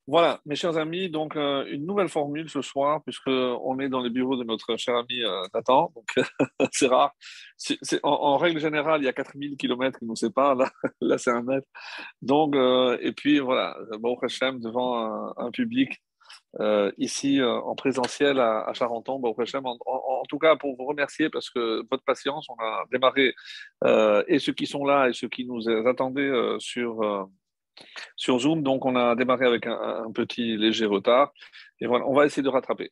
Voilà, mes chers amis, donc une nouvelle formule ce soir, puisque on est dans les bureaux de notre cher ami Nathan, donc c'est rare. En règle générale, il y a 4000 kilomètres qui nous séparent, là, là c'est un mètre. Donc, et puis voilà, bon Hachem, devant un public ici en présentiel à Charenton, bon Hachem, en tout cas pour vous remercier, parce que votre patience, on a démarré, et ceux qui sont là et ceux qui nous attendaient sur Zoom, donc on a démarré avec un petit léger retard. Et voilà, on va essayer de rattraper.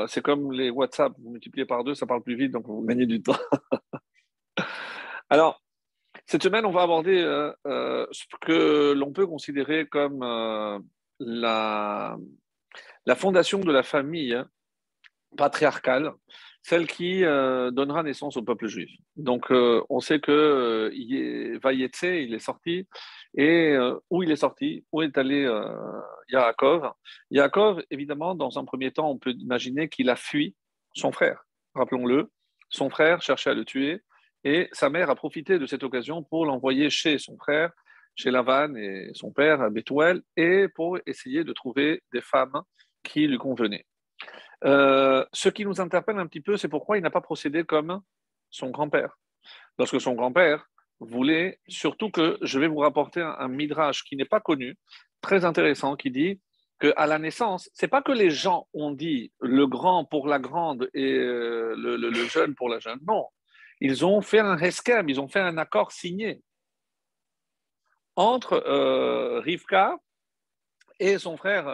C'est comme les WhatsApp, vous multipliez par deux, ça parle plus vite, donc vous gagnez du temps. Alors, cette semaine, on va aborder ce que l'on peut considérer comme la, la fondation de la famille patriarcale, celle qui donnera naissance au peuple juif. Donc, on sait que Vayetse, il est sorti, et où il est sorti, où est allé Yaakov. Yaakov, évidemment, dans un premier temps, on peut imaginer qu'il a fui son frère. Rappelons-le, son frère cherchait à le tuer, et sa mère a profité de cette occasion pour l'envoyer chez son frère, chez Lavan et son père, à Bethuel, et pour essayer de trouver des femmes qui lui convenaient. Ce qui nous interpelle un petit peu, c'est pourquoi il n'a pas procédé comme son grand-père. Lorsque son grand-père voulait, surtout que je vais vous rapporter un midrash qui n'est pas connu, très intéressant, qui dit qu'à la naissance, c'est pas que les gens ont dit le grand pour la grande et le jeune pour la jeune. Non, ils ont fait un reskem, ils ont fait un accord signé entre Rivka et son frère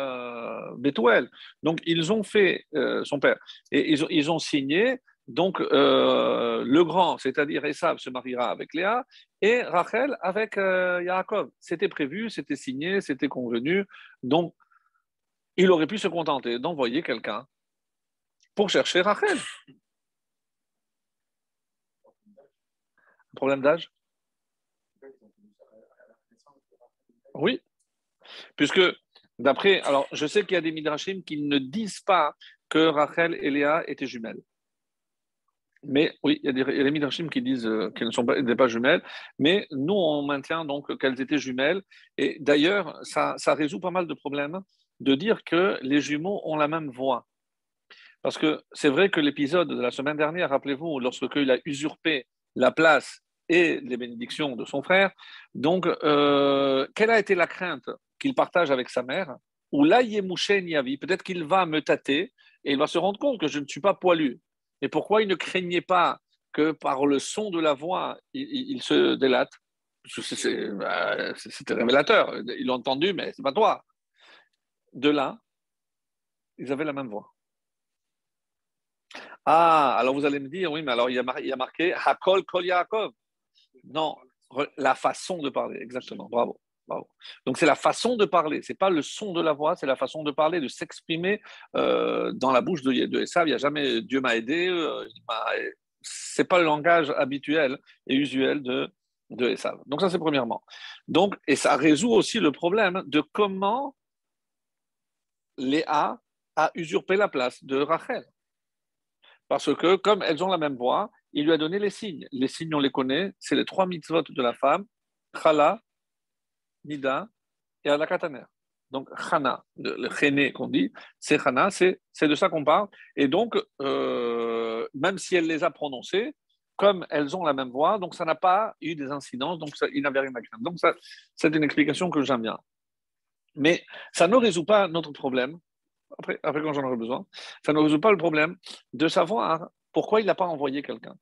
Bethuel. Donc, ils ont fait, son père, et ils ont signé, donc le grand, c'est-à-dire Esav, se mariera avec Léa, et Rachel avec Yaakov. C'était prévu, c'était signé, c'était convenu, donc il aurait pu se contenter d'envoyer quelqu'un pour chercher Rachel. Un problème d'âge? Oui, puisque d'après, alors je sais qu'il y a des midrashim qui ne disent pas que Rachel et Léa étaient jumelles. Mais oui, il y a des midrashim qui disent qu'elles n'étaient pas jumelles, mais nous, on maintient donc qu'elles étaient jumelles. Et d'ailleurs, ça résout pas mal de problèmes de dire que les jumeaux ont la même voix. Parce que c'est vrai que l'épisode de la semaine dernière, rappelez-vous, lorsqu'il a usurpé la place et les bénédictions de son frère, donc quelle a été la crainte qu'il partage avec sa mère? Ou là, Niavi, peut-être qu'il va me tâter et il va se rendre compte que je ne suis pas poilu. Et pourquoi il ne craignait pas que par le son de la voix, il se délate? C'était révélateur. Ils l'ont entendu, mais c'est pas toi. De là, ils avaient la même voix. Ah, alors vous allez me dire, oui, mais alors il y a marqué Hakol Kol Yaakov. Non, la façon de parler, exactement. Bravo. Bravo. Donc c'est la façon de parler, c'est pas le son de la voix, c'est la façon de parler, de s'exprimer dans la bouche de Esav. Il n'y a jamais Dieu m'a aidé. C'est pas le langage habituel et usuel de Esav. Donc ça c'est premièrement. Donc et ça résout aussi le problème de comment Léa a usurpé la place de Rachel. Parce que comme elles ont la même voix, il lui a donné les signes. Les signes, on les connaît, c'est les trois mitzvot de la femme, Chala, Nida et Alakataner. Donc, Chana, le Chéné qu'on dit, c'est Chana, c'est de ça qu'on parle. Et donc, même si elle les a prononcées, comme elles ont la même voix, donc ça n'a pas eu des incidences, donc ça, il n'avait rien à craindre. Donc, ça, c'est une explication que j'aime bien. Mais ça ne résout pas notre problème, après quand j'en aurai besoin, ça ne résout pas le problème de savoir pourquoi il n'a pas envoyé quelqu'un.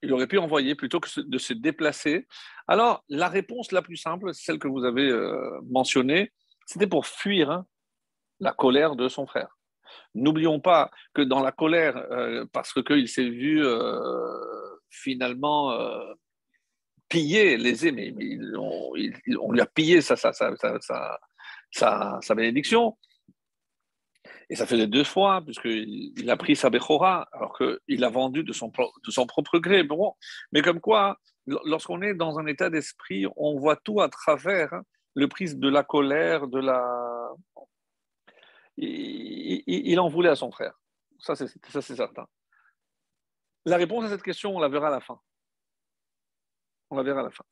Il aurait pu envoyer plutôt que de se déplacer. Alors, la réponse la plus simple, c'est celle que vous avez mentionnée, c'était pour fuir la colère de son frère. N'oublions pas que dans la colère, parce qu'il s'est vu finalement piller les aimés, on lui a pillé sa bénédiction, et ça faisait deux fois, puisqu'il a pris sa Bechora, alors qu'il a vendu de son propre gré. Bon, mais comme quoi, lorsqu'on est dans un état d'esprit, on voit tout à travers le prisme de la colère, il en voulait à son frère. Ça, c'est certain. La réponse à cette question, on la verra à la fin. On la verra à la fin.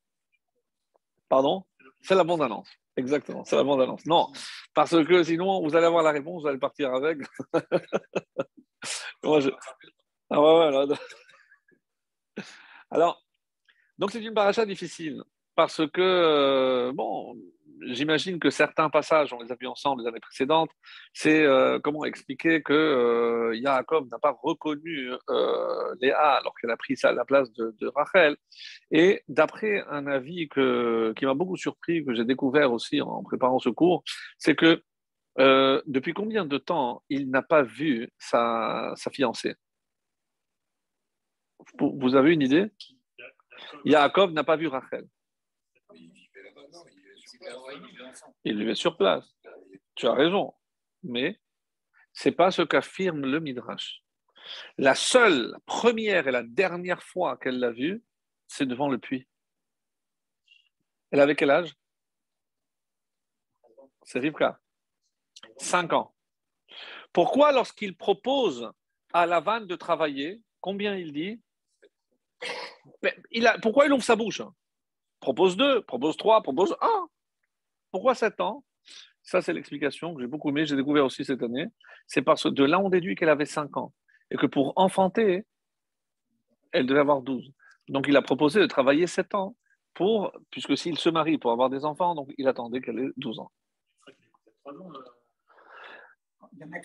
Pardon? C'est la bande-annonce. Exactement, c'est la bande-annonce. Non, parce que sinon, vous allez avoir la réponse, vous allez partir avec. Moi, je... Ah ouais, ouais, là. Alors, donc c'est une paracha difficile parce que, bon, j'imagine que certains passages, on les a vus ensemble les années précédentes, c'est comment expliquer que Yaakov n'a pas reconnu Léa alors qu'elle a pris la place de Rachel. Et d'après un avis qui m'a beaucoup surpris, que j'ai découvert aussi en préparant ce cours, c'est que depuis combien de temps il n'a pas vu sa fiancée? Vous avez une idée? Yaakov n'a pas vu Rachel. Il vivait sur place. Tu as raison. Mais ce n'est pas ce qu'affirme le Midrash. La seule, la première et la dernière fois qu'elle l'a vue, c'est devant le puits. Elle avait quel âge? C'est Rivka. 5 ans. Pourquoi, lorsqu'il propose à Lavan de travailler, combien il dit? Pourquoi il ouvre sa bouche? Propose 2, propose 3, propose 1. Pourquoi 7 ans? Ça, c'est l'explication que j'ai beaucoup aimé, j'ai découvert aussi cette année. C'est parce que de là, on déduit qu'elle avait 5 ans. Et que pour enfanter, elle devait avoir 12. Donc, il a proposé de travailler 7 ans, puisque s'il se marie pour avoir des enfants, donc il attendait qu'elle ait 12 ans.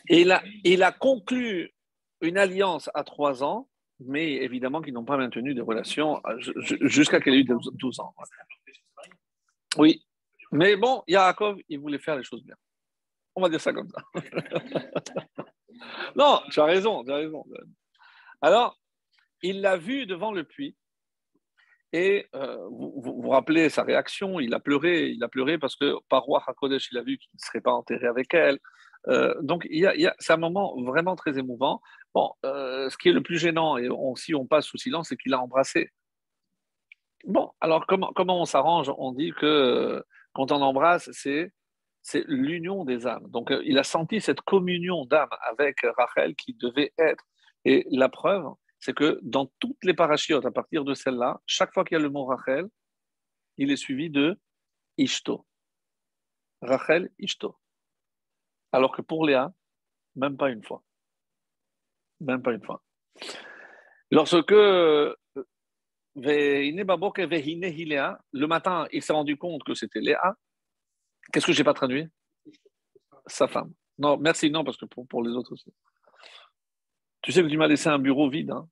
Et il a conclu une alliance à 3 ans, mais évidemment qu'ils n'ont pas maintenu des relations jusqu'à qu'elle ait eu 12 ans. Oui, mais bon, Yaakov, il voulait faire les choses bien. On va dire ça comme ça. Non, tu as raison, tu as raison. Alors, il l'a vu devant le puits. Et vous rappelez sa réaction, il a pleuré parce que par roi HaKodesh, il a vu qu'il ne serait pas enterré avec elle. Donc, c'est un moment vraiment très émouvant. Bon, ce qui est le plus gênant, et si on passe sous silence, c'est qu'il l'a embrassé. Bon, alors comment on s'arrange? On dit que quand on embrasse, c'est l'union des âmes. Donc, il a senti cette communion d'âme avec Rachel qui devait être. Et la preuve, c'est que dans toutes les parachiotes, à partir de celle-là, chaque fois qu'il y a le mot Rachel, il est suivi de Ishto. Rachel, Ishto. Alors que pour Léa, même pas une fois. Même pas une fois. Lorsque le matin, il s'est rendu compte que c'était Léa. Qu'est-ce que je n'ai pas traduit? Sa femme. Non, merci, non, parce que pour les autres aussi. Tu sais que tu m'as laissé un bureau vide. Hein.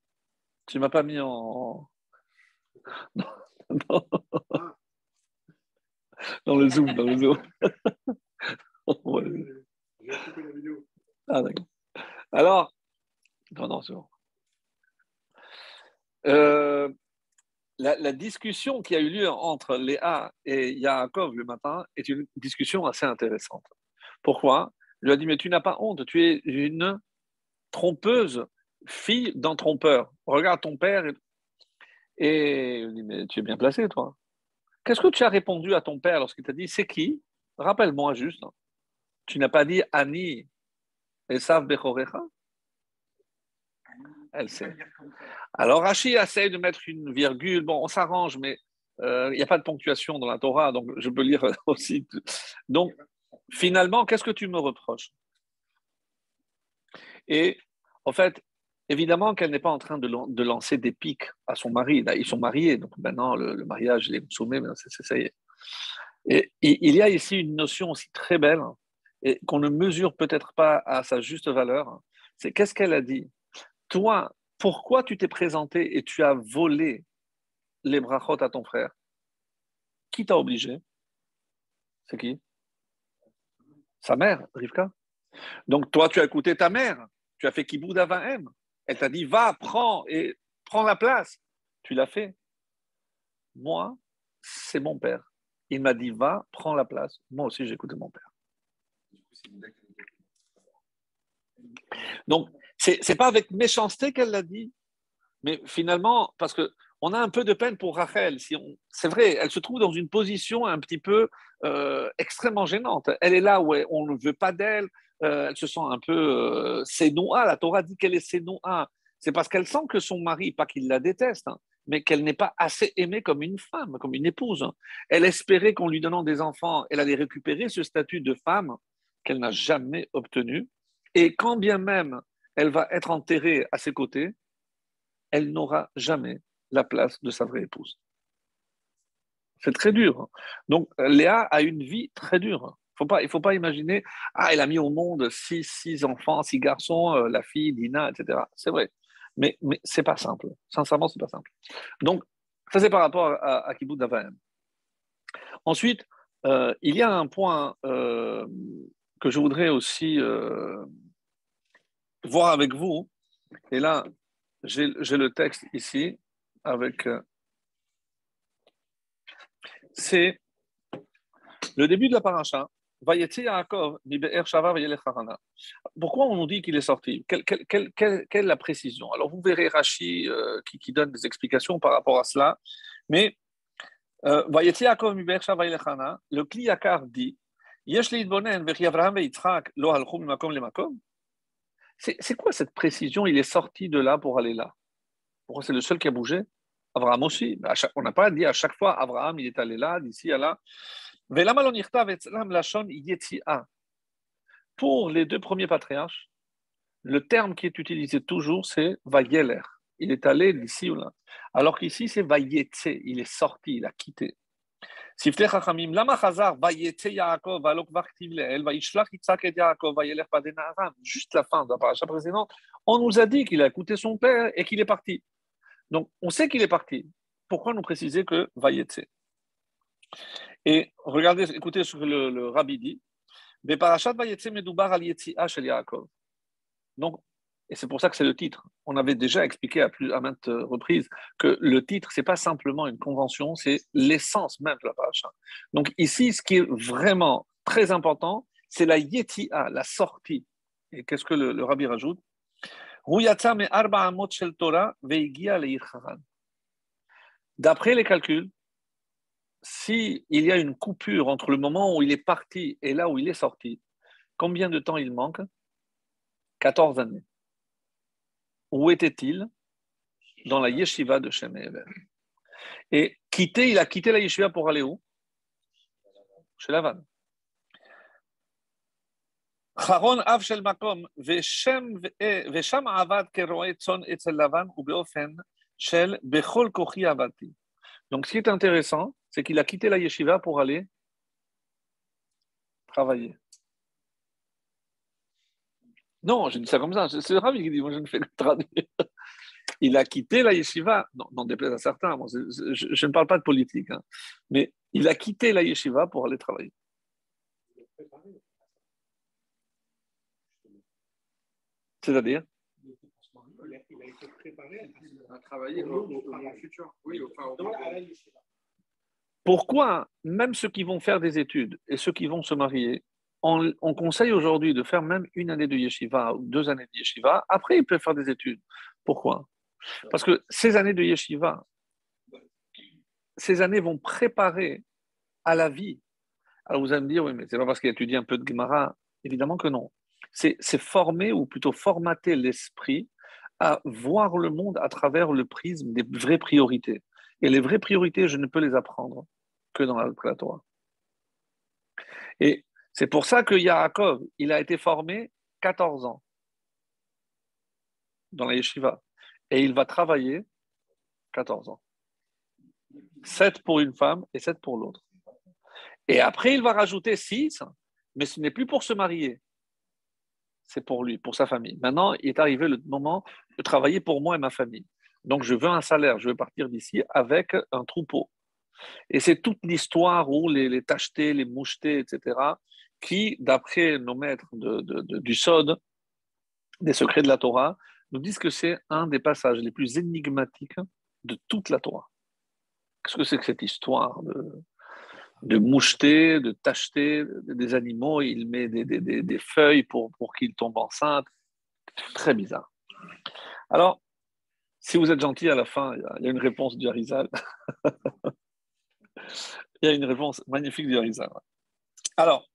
Tu ne m'as pas mis en. Non, non. Dans le Zoom, dans le Zoom. Ah, d'accord. Alors, non, c'est bon. La discussion qui a eu lieu entre Léa et Yaakov le matin est une discussion assez intéressante. Pourquoi? Il lui a dit, mais tu n'as pas honte, tu es une trompeuse, fille d'un trompeur. Regarde ton père. Et il dit, mais tu es bien placé, toi. Qu'est-ce que tu as répondu à ton père lorsqu'il t'a dit, c'est qui? Rappelle-moi juste. Tu n'as pas dit Ani Esav Bechorecha? Elle sait. Alors Rachi essaie de mettre une virgule. Bon, on s'arrange, mais il n'y a pas de ponctuation dans la Torah, donc je peux lire aussi. Donc, finalement, qu'est-ce que tu me reproches? Et en fait, évidemment qu'elle n'est pas en train de lancer des pics à son mari. Là, ils sont mariés, donc maintenant le mariage il est consommé, mais ça y est. Et il y a ici une notion aussi très belle et qu'on ne mesure peut-être pas à sa juste valeur. C'est qu'est-ce qu'elle a dit? Toi, pourquoi tu t'es présenté et tu as volé les brachot à ton frère? Qui t'a obligé? C'est qui? Sa mère, Rivka. Donc toi, tu as écouté ta mère. Tu as fait kiboud avahem. Elle t'a dit, va, prends la place. Tu l'as fait. Moi, c'est mon père. Il m'a dit, va, prends la place. Moi aussi, j'ai écouté mon père. Donc, c'est pas avec méchanceté qu'elle l'a dit, mais finalement, parce que on a un peu de peine pour Rachel. C'est vrai, elle se trouve dans une position un petit peu extrêmement gênante. Elle est là où on ne veut pas d'elle. Elle se sent un peu sénoua. La Torah dit qu'elle est sénoua. C'est parce qu'elle sent que son mari, pas qu'il la déteste, hein, mais qu'elle n'est pas assez aimée comme une femme, comme une épouse. Elle espérait qu'en lui donnant des enfants, elle allait récupérer ce statut de femme qu'elle n'a jamais obtenu. Et quand bien même elle va être enterrée à ses côtés, elle n'aura jamais la place de sa vraie épouse. C'est très dur. Donc, Léa a une vie très dure. Il ne faut pas imaginer, ah, elle a mis au monde six enfants, six garçons, la fille, Dina, etc. C'est vrai. Mais ce n'est pas simple. Sincèrement, ce n'est pas simple. Donc, ça, c'est par rapport à Kibbutz Davahem. Ensuite, il y a un point que je voudrais aussi voir avec vous. Et là, j'ai le texte ici avec. C'est le début de la paracha. Vayetzi Yaakov mi be'er shava vayelech harana. Pourquoi on nous dit qu'il est sorti? Quelle est la précision? Alors vous verrez Rashi qui donne des explications par rapport à cela. Mais Vayetzi Yaakov mi be'er shava vayelech harana, le Kli Yakar dit Yesh leitbonen vechi Avraham veYitzchak lo halchu mimakom lemakom. C'est quoi cette précision? Il est sorti de là pour aller là. Pourquoi c'est le seul qui a bougé? Abraham aussi. On n'a pas dit à chaque fois Abraham, il est allé là, d'ici à là. Pour les deux premiers patriarches, le terme qui est utilisé toujours, c'est Vayeler. Il est allé d'ici ou là. Alors qu'ici, c'est Vayetse. Il est sorti, il a quitté. Siftei Chachamim, lama chazar Vayetse Yaakov, alok vartiv leel, vayishlach Yitzhak et Yaakov, Vayelech padena Aram. Juste la fin de la paracha précédente, on nous a dit qu'il a écouté son père et qu'il est parti. Donc, on sait qu'il est parti. Pourquoi nous préciser que Vayetse? Et regardez, écoutez ce que le rabbi dit. Donc, et c'est pour ça que c'est le titre. On avait déjà expliqué à maintes reprises que le titre, c'est pas simplement une convention, c'est l'essence même de la paracha. Donc ici, ce qui est vraiment très important, c'est la yetia, la sortie. Et qu'est-ce que le rabbi rajoute? D'après les calculs, s'il y a une coupure entre le moment où il est parti et là où il est sorti, combien de temps il manque? 14 années. Où était-il? Dans la yeshiva de Shem Ever. Et il a quitté la yeshiva pour aller où? Chez Lavan. Charon av shel makom ושם עבד כרועה צאן אצל לבן ובאופן של בכל כוחי עבדתי. Donc, ce qui est intéressant, c'est qu'il a quitté la yeshiva pour aller travailler. Non, je dis ça comme ça. C'est le rabbi qui dit, moi je ne fais que traduire. Il a quitté la yeshiva, non, n'en déplaise à certains, moi, je ne parle pas de politique, hein, mais il a quitté la yeshiva pour aller travailler. C'est-à-dire? Il a été préparé à travailler au futur. Oui, donc à la yeshiva. Pourquoi même ceux qui vont faire des études et ceux qui vont se marier, on conseille aujourd'hui de faire même une année de yeshiva ou 2 années de yeshiva, après ils peuvent faire des études. Pourquoi? Parce que ces années de yeshiva, ces années vont préparer à la vie. Alors vous allez me dire, oui, mais c'est pas parce qu'il a étudié un peu de Gemara. Évidemment que non. C'est former ou plutôt formater l'esprit à voir le monde à travers le prisme des vraies priorités. Et les vraies priorités, je ne peux les apprendre que dans la Torah. Et c'est pour ça que Yaakov, il a été formé 14 ans dans la yeshiva. Et il va travailler 14 ans. 7 pour une femme et 7 pour l'autre. Et après, il va rajouter 6, mais ce n'est plus pour se marier. C'est pour lui, pour sa famille. Maintenant, il est arrivé le moment de travailler pour moi et ma famille. Donc, je veux un salaire, je veux partir d'ici avec un troupeau. Et c'est toute l'histoire où les tachetés, les mouchetés, etc., qui, d'après nos maîtres du Sod, des secrets de la Torah, nous disent que c'est un des passages les plus énigmatiques de toute la Torah. Qu'est-ce que c'est que cette histoire de moucheter, de tacheter des animaux? Il met des feuilles pour qu'ils tombent enceintes. Très bizarre. Alors, si vous êtes gentil, à la fin, il y a une réponse du Harizal. Il y a une réponse magnifique du Harizal. Alors,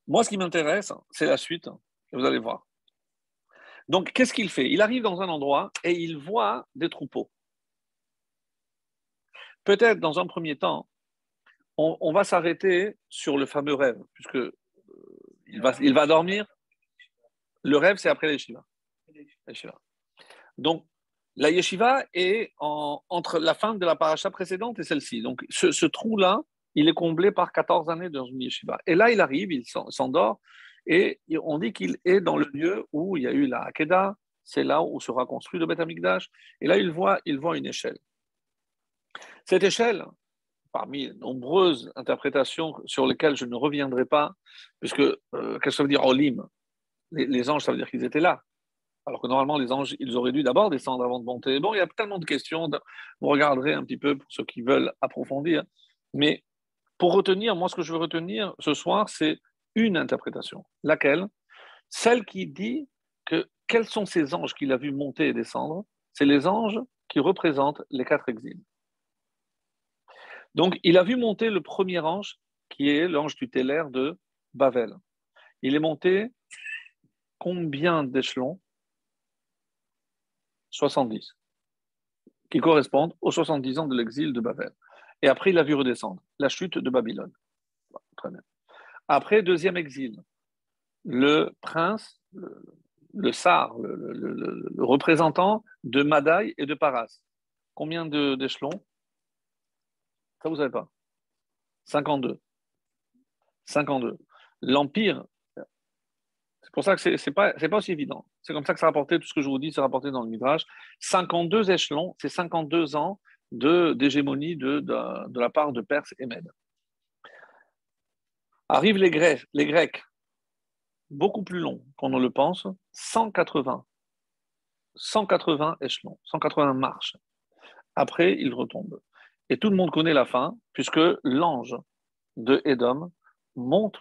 moi, ce qui m'intéresse, c'est la suite. Vous allez voir. Donc, qu'est-ce qu'il fait? Il arrive dans un endroit et il voit des troupeaux. Peut-être, dans un premier temps, on va s'arrêter sur le fameux rêve, puisque il va dormir. Le rêve, c'est après les yeshiva. Donc, la yeshiva est entre la fin de la paracha précédente et celle-ci. Donc, ce trou-là, il est comblé par 14 années dans une yeshiva. Et là, il arrive, il s'endort, et on dit qu'il est dans le lieu où il y a eu la Hakeda, c'est là où sera construit le Beth Amikdash. Et là, il voit une échelle. Cette échelle, parmi les nombreuses interprétations sur lesquelles je ne reviendrai pas, puisque qu'est-ce que ça veut dire Olim? Les anges, ça veut dire qu'ils étaient là. Alors que normalement, les anges, ils auraient dû d'abord descendre avant de monter. Bon, il y a tellement de questions. Vous regarderez un petit peu pour ceux qui veulent approfondir. Mais pour retenir, moi, ce que je veux retenir ce soir, c'est une interprétation. Laquelle? Celle qui dit que quels sont ces anges qu'il a vus monter et descendre? C'est les anges qui représentent les 4 exils. Donc, il a vu monter le premier ange, qui est l'ange tutélaire de Bavel. Il est monté combien d'échelons? 70, qui correspondent aux 70 ans de l'exil de Bavel. Et après, il a vu redescendre la chute de Babylone. Très bien. Après, deuxième exil, le prince, le sar, le représentant de Madaï et de Paras. Combien d'échelons? Ça, vous ne savez pas. 52. 52. L'Empire, c'est pour ça que c'est pas aussi évident. C'est comme ça que ça rapporté, tout ce que je vous dis, c'est rapporté dans le Midrash. 52 échelons, c'est 52 ans d'hégémonie de la part de Perse et Mède. Arrivent les Grecs, beaucoup plus longs qu'on ne le pense, 180 échelons, 180 marches. Après, ils retombent. Et tout le monde connaît la fin, puisque l'ange de Édom monte.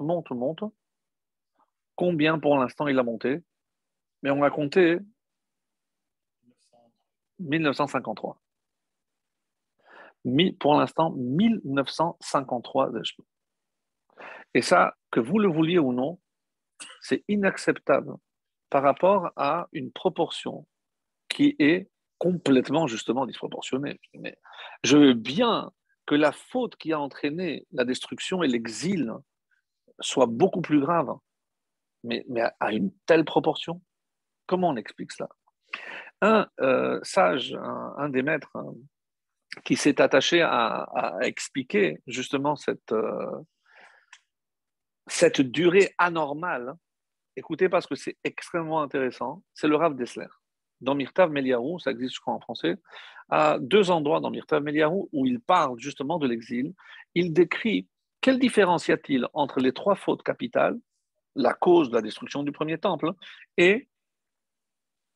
Combien pour l'instant il a monté? Mais on a compté 1953. Pour l'instant, 1953 échelons. Et ça, que vous le vouliez ou non, c'est inacceptable par rapport à une proportion qui est complètement justement disproportionnée. Mais je veux bien que la faute qui a entraîné la destruction et l'exil soit beaucoup plus grave, mais à une telle proportion, comment on explique cela? Un sage, un des maîtres qui s'est attaché à expliquer justement cette durée anormale, écoutez parce que c'est extrêmement intéressant, c'est le Rav Dessler. Dans Mirtav Meliarou, ça existe je crois en français, à 2 endroits dans Mirtav Meliarou où il parle justement de l'exil, il décrit quelle différence y a-t-il entre les 3 fautes capitales, la cause de la destruction du premier temple, et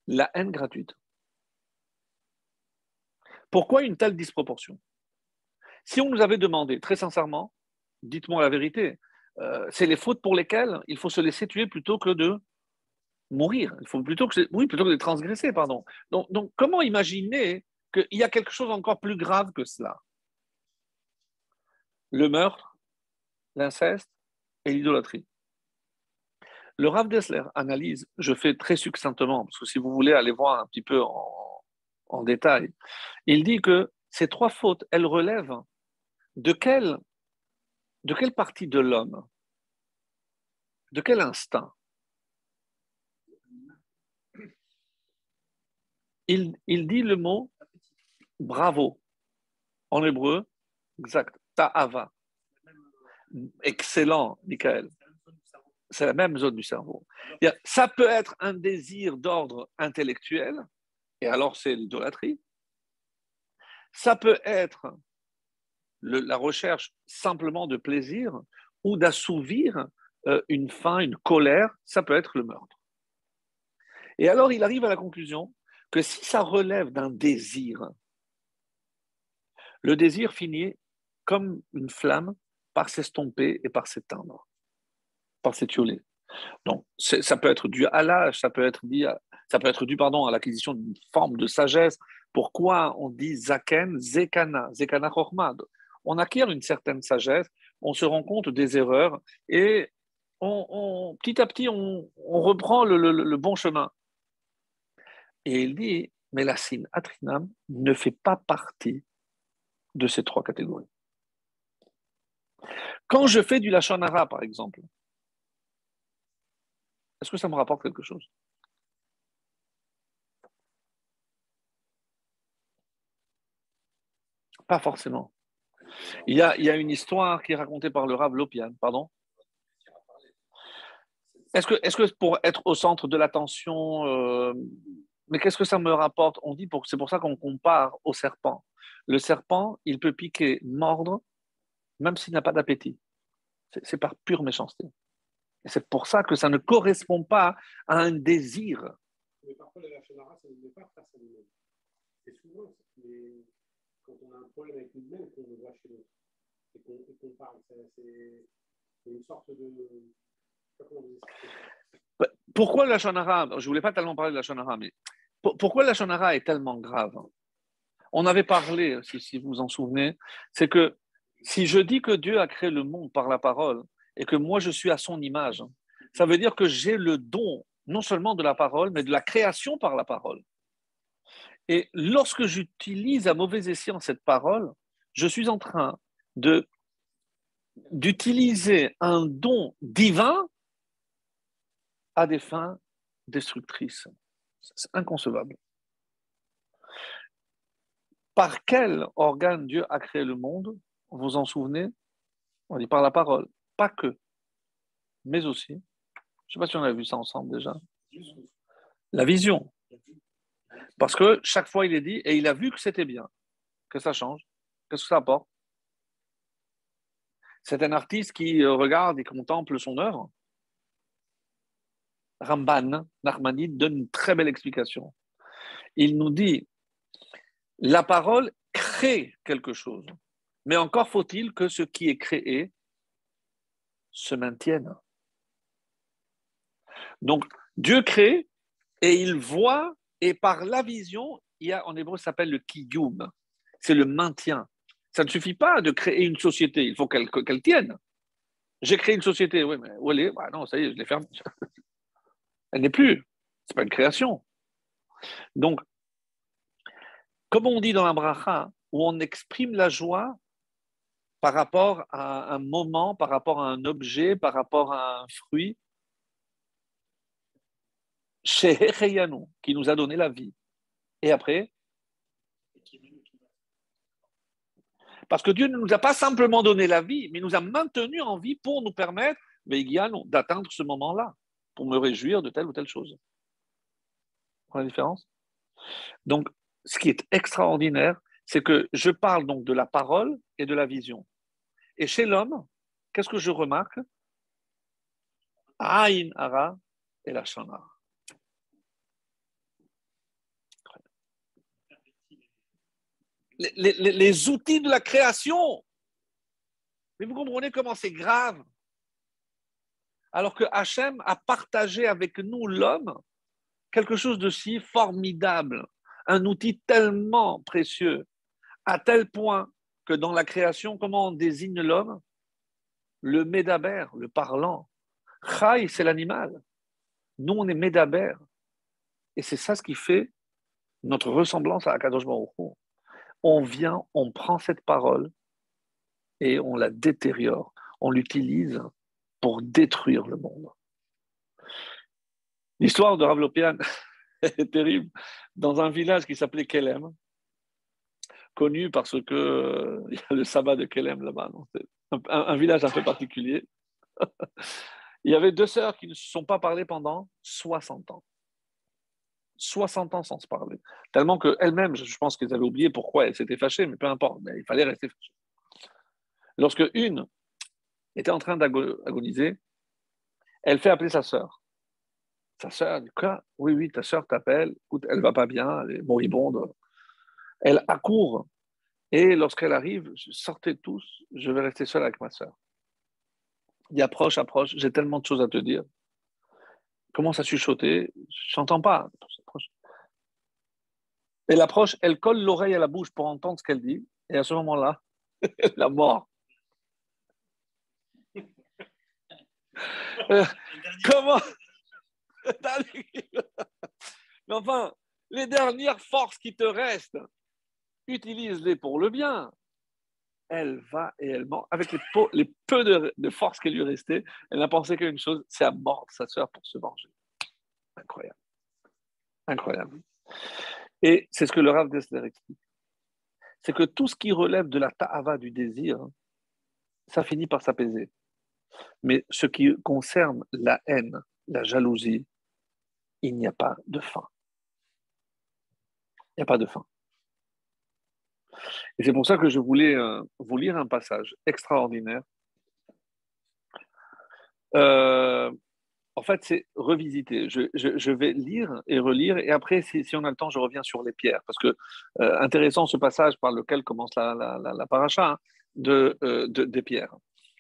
la haine gratuite. Pourquoi une telle disproportion? Si on nous avait demandé, très sincèrement, dites-moi la vérité, c'est les fautes pour lesquelles il faut se laisser tuer plutôt que de mourir. Il faut plutôt que de transgresser, pardon. Donc comment imaginer qu'il y a quelque chose encore plus grave que cela? Le meurtre, l'inceste et l'idolâtrie. Le Rav Dessler analyse, je fais très succinctement, parce que si vous voulez aller voir un petit peu en détail, il dit que ces 3 fautes, elles relèvent de quelle partie de l'homme? De quel instinct? Il dit le mot bravo. En hébreu, exact, ta'ava. Excellent, Michael. C'est la même zone du cerveau. Ça peut être un désir d'ordre intellectuel, et alors c'est l'idolâtrie. Ça peut être la recherche simplement de plaisir ou d'assouvir une faim, une colère, ça peut être le meurtre. Et alors il arrive à la conclusion que si ça relève d'un désir, le désir finit comme une flamme par s'estomper et par s'éteindre, par s'étioler. Donc ça peut être dû à l'âge, ça peut être dû à l'acquisition d'une forme de sagesse. Pourquoi on dit zaken, zekana chormad? On acquiert une certaine sagesse, on se rend compte des erreurs et petit à petit on reprend le bon chemin. Et il dit, mais la sin atrinam ne fait pas partie de ces trois catégories. Quand je fais du lachon hara, par exemple, est-ce que ça me rapporte quelque chose? Pas forcément. Il y a une histoire qui est racontée par le Rav Lopian, pardon. Est-ce que pour être au centre de l'attention, mais qu'est-ce que ça me rapporte? On dit c'est pour ça qu'on compare au serpent. Le serpent, il peut piquer, mordre, même s'il n'a pas d'appétit. C'est par pure méchanceté. Et c'est pour ça que ça ne correspond pas à un désir. Mais parfois, la Lachonara, ça ne veut pas faire ça nous-mêmes. C'est souvent quand on a un problème avec nous-mêmes qu'on le voit chez l'autre et qu'on parle. C'est une sorte de. Pourquoi la Shonara? Je ne voulais pas tellement parler de la Shonara, mais pourquoi la Shonara est tellement grave? On avait parlé, si vous vous en souvenez, c'est que si je dis que Dieu a créé le monde par la parole et que moi je suis à son image, ça veut dire que j'ai le don non seulement de la parole, mais de la création par la parole. Et lorsque j'utilise à mauvais escient cette parole, je suis en train d'utiliser un don divin à des fins destructrices. C'est inconcevable. Par quel organe Dieu a créé le monde? Vous vous en souvenez? On dit par la parole. Pas que, mais aussi. Je ne sais pas si on a vu ça ensemble déjà. La vision. Parce que chaque fois il est dit, et il a vu que c'était bien. Que ça change. Qu'est-ce que ça apporte? C'est un artiste qui regarde et contemple son œuvre. Ramban, Nachmanide, donne une très belle explication. Il nous dit, la parole crée quelque chose. Mais encore faut-il que ce qui est créé se maintienne. Donc, Dieu crée et il voit, et par la vision, il y a, en hébreu, ça s'appelle le kiyum. C'est le maintien. Ça ne suffit pas de créer une société, il faut qu'elle tienne. J'ai créé une société, oui, mais où elle est? Bah non, ça y est, je l'ai fermée. Elle n'est plus. Ce n'est pas une création. Donc, comme on dit dans la bracha, où on exprime la joie par rapport à un moment, par rapport à un objet, par rapport à un fruit, chez Hecheyanu, qui nous a donné la vie. Et après, parce que Dieu ne nous a pas simplement donné la vie, mais nous a maintenus en vie pour nous permettre, d'atteindre ce moment-là, pour me réjouir de telle ou telle chose. Vous comprenez la différence? Donc, ce qui est extraordinaire, c'est que je parle donc de la parole et de la vision. Et chez l'homme, qu'est-ce que je remarque? Aïn Hara et la Shana. Les outils de la création. Mais vous comprenez comment c'est grave. Alors que Hachem a partagé avec nous, l'homme, quelque chose de si formidable, un outil tellement précieux, à tel point que dans la création, comment on désigne l'homme? Le médaber, le parlant. Chai, c'est l'animal. Nous, on est médaber. Et c'est ça ce qui fait notre ressemblance à Akadosh Baruch Hu. On vient, on prend cette parole et on la détériore. On l'utilise pour détruire le monde. L'histoire de Rav Lopian est terrible. Dans un village qui s'appelait Kelem, connu parce que il y a le sabbat de Kelem là-bas. C'est un village un peu particulier. Il y avait deux sœurs qui ne se sont pas parlé pendant 60 ans. 60 ans sans se parler. Tellement qu'elles-mêmes, je pense qu'elles avaient oublié pourquoi elles s'étaient fâchées, mais peu importe, mais il fallait rester fâchées. Lorsque une était en train d'agoniser, elle fait appeler sa sœur. Sa sœur dit quoi? Oui, oui, ta sœur t'appelle, écoute, elle va pas bien, elle est moribonde. Elle accourt et lorsqu'elle arrive, sortez tous, je vais rester seule avec ma sœur. Il dit approche, j'ai tellement de choses à te dire. Commence à chuchoter, je n'entends pas. Elle approche, elle colle l'oreille à la bouche pour entendre ce qu'elle dit, et à ce moment-là, la mort. Comment? Mais enfin, Les dernières forces qui te restent, utilise-les pour le bien. Elle va et elle ment. Avec les peu de force qui lui restait, elle n'a pensé qu'à une chose, c'est à mordre sa sœur pour se venger. Incroyable. Incroyable. Et c'est ce que le Rav Dessler explique. C'est que tout ce qui relève de la ta'ava, du désir, ça finit par s'apaiser. Mais ce qui concerne la haine, la jalousie, il n'y a pas de fin. Il n'y a pas de fin. Et c'est pour ça que je voulais vous lire un passage extraordinaire. Euh, En fait, c'est revisiter. Je vais lire et relire, et après, si on a le temps, je reviens sur les pierres, parce que intéressant ce passage par lequel commence la paracha hein, des pierres.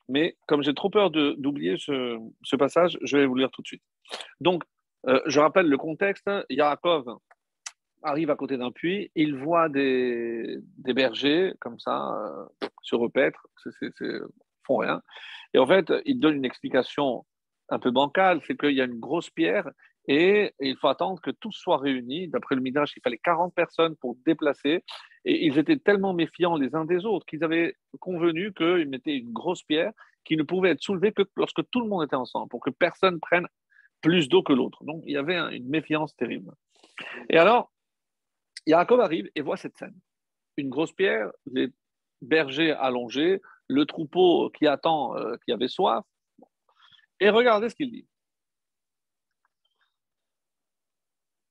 Mais comme j'ai trop peur d'oublier ce passage, je vais vous lire tout de suite. Donc, je rappelle le contexte. Yaakov arrive à côté d'un puits, il voit des bergers comme ça se repaître, font rien. Et en fait, il donne une explication un peu bancale, c'est qu'il y a une grosse pierre et il faut attendre que tous soient réunis. D'après le Midrash, il fallait 40 personnes pour déplacer. Et ils étaient tellement méfiants les uns des autres qu'ils avaient convenu qu'ils mettaient une grosse pierre qui ne pouvait être soulevée que lorsque tout le monde était ensemble, pour que personne prenne plus d'eau que l'autre. Donc, il y avait une méfiance terrible. Et alors, Yaakov arrive et voit cette scène. Une grosse pierre, les bergers allongés, le troupeau qui attend, qui avait soif. Et regardez ce qu'il dit.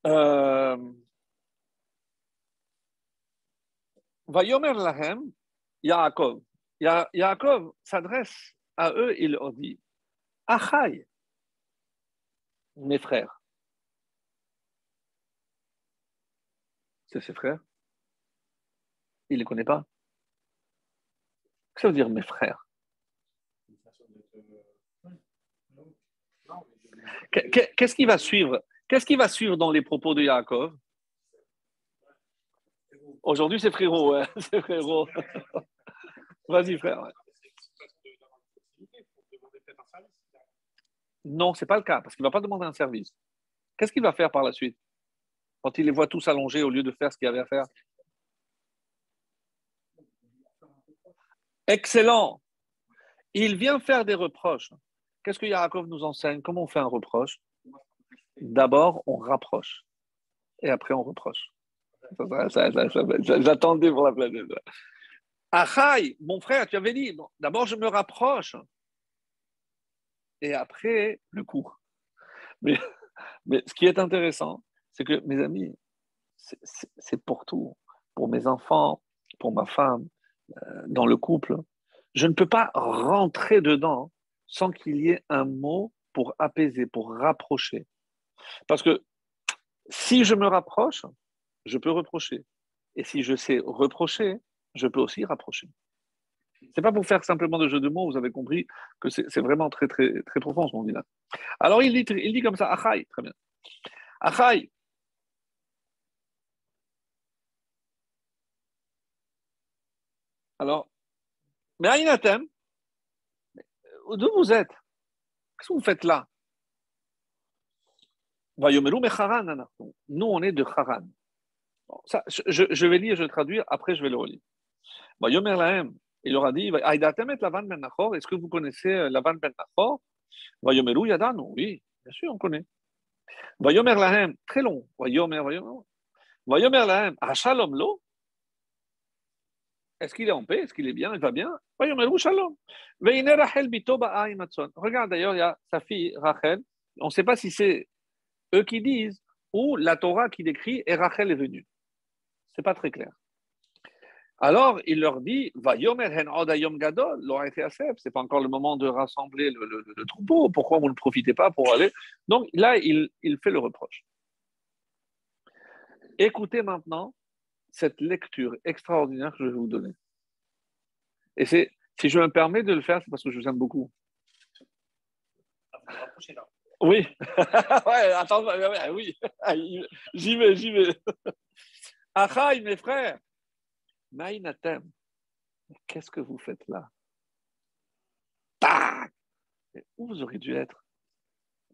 Euh, Vayomer lahem, Yaakov. Yaakov s'adresse à eux et leur dit Achai, mes frères. C'est ses frères. Il ne les connaît pas. Qu'est-ce que ça veut dire mes frères? Qu'est-ce qui va suivre? Qu'est-ce qui va suivre dans les propos de Yaakov? Aujourd'hui, c'est frérot, ouais. C'est frérot. Vas-y, frère. Ouais. Non, ce n'est pas le cas, parce qu'il ne va pas demander un service. Qu'est-ce qu'il va faire par la suite? Quand il les voit tous allongés au lieu de faire ce qu'il y avait à faire? Excellent. Il vient faire des reproches. Qu'est-ce que Yaakov nous enseigne? Comment on fait un reproche? D'abord, on rapproche. Et après, on reproche. J'attendais pour la planète. Achaï, mon frère, tu avais dit, bon, d'abord, je me rapproche. Et après, le coup. Mais, mais ce qui est intéressant, c'est que, mes amis, c'est pour tout. Pour mes enfants, pour ma femme, dans le couple. Je ne peux pas rentrer dedans sans qu'il y ait un mot pour apaiser, pour rapprocher. Parce que si je me rapproche, je peux reprocher. Et si je sais reprocher, je peux aussi rapprocher. C'est pas pour faire simplement de jeu de mots, vous avez compris que c'est vraiment très, très, très profond ce qu'on dit là. Alors il dit comme ça, Achai, très bien. Achai. Alors, mais Aïnatem, d'où vous êtes? Qu'est-ce que vous faites là? Nous, on est de Haran. Bon, ça, je vais lire, je vais traduire, après je vais le relire. Yomer Lahem, il leur a dit est-ce que vous connaissez Lavan ben Nachor? Yomeru Yadanu, oui, bien sûr, on connaît. Yomer Lahem, très long. Yomer Lahem, Shalom lo? Est-ce qu'il est en paix? Est-ce qu'il est bien? Il va bien? Yomeru Shalom. Regarde d'ailleurs, il y a sa fille Rachel. On ne sait pas si c'est eux qui disent ou la Torah qui décrit et Rachel est venue. Ce n'est pas très clair. Alors, il leur dit, va yomer hen odayom gadol, c'est pas encore le moment de rassembler le troupeau, pourquoi vous ne profitez pas pour aller? Donc là, il fait le reproche. Écoutez maintenant cette lecture extraordinaire que je vais vous donner. Et si je me permets de le faire, c'est parce que je vous aime beaucoup. Oui, ouais, attends, oui, j'y vais. Achaï, mes frères, Maïnatem, qu'est-ce que vous faites là? Tac! Où vous auriez dû être?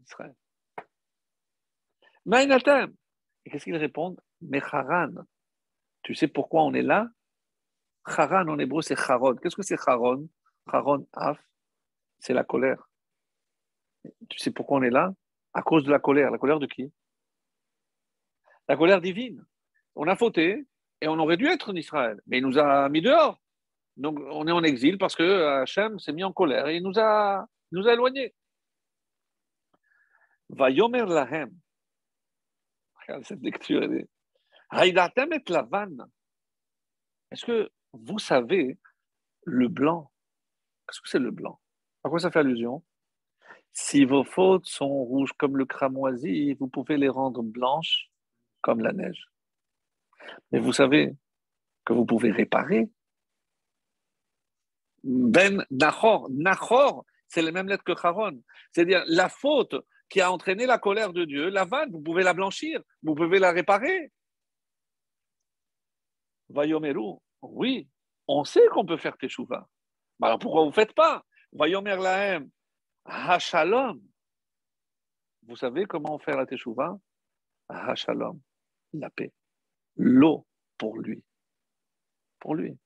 Israël. Maïnatem! Et qu'est-ce qu'ils répondent? Mais Haran, tu sais pourquoi on est là? Haran en hébreu, c'est Charon. Qu'est-ce que c'est Charon? Charon, Af, c'est la colère. Tu sais pourquoi on est là? À cause de la colère. La colère de qui? La colère divine. On a fauté et on aurait dû être en Israël, mais il nous a mis dehors. Donc on est en exil parce que Hachem s'est mis en colère et il nous a éloignés. Vayomer lahem. Regarde cette lecture. Haïdatem et lavan. Est-ce que vous savez le blanc? Qu'est-ce que c'est le blanc? À quoi ça fait allusion? Si vos fautes sont rouges comme le cramoisi, vous pouvez les rendre blanches comme la neige. Mais vous savez que vous pouvez réparer. Ben Nachor. Nachor, c'est les mêmes lettres que Charon. C'est-à-dire la faute qui a entraîné la colère de Dieu, la vanne, vous pouvez la blanchir, vous pouvez la réparer. Vayomeru, oui, on sait qu'on peut faire teshuva. Alors pourquoi vous ne faites pas? Vayomer lahem, ha-shalom. Vous savez comment faire la teshuva? Ha-shalom, la paix. L'eau pour lui. Pour lui.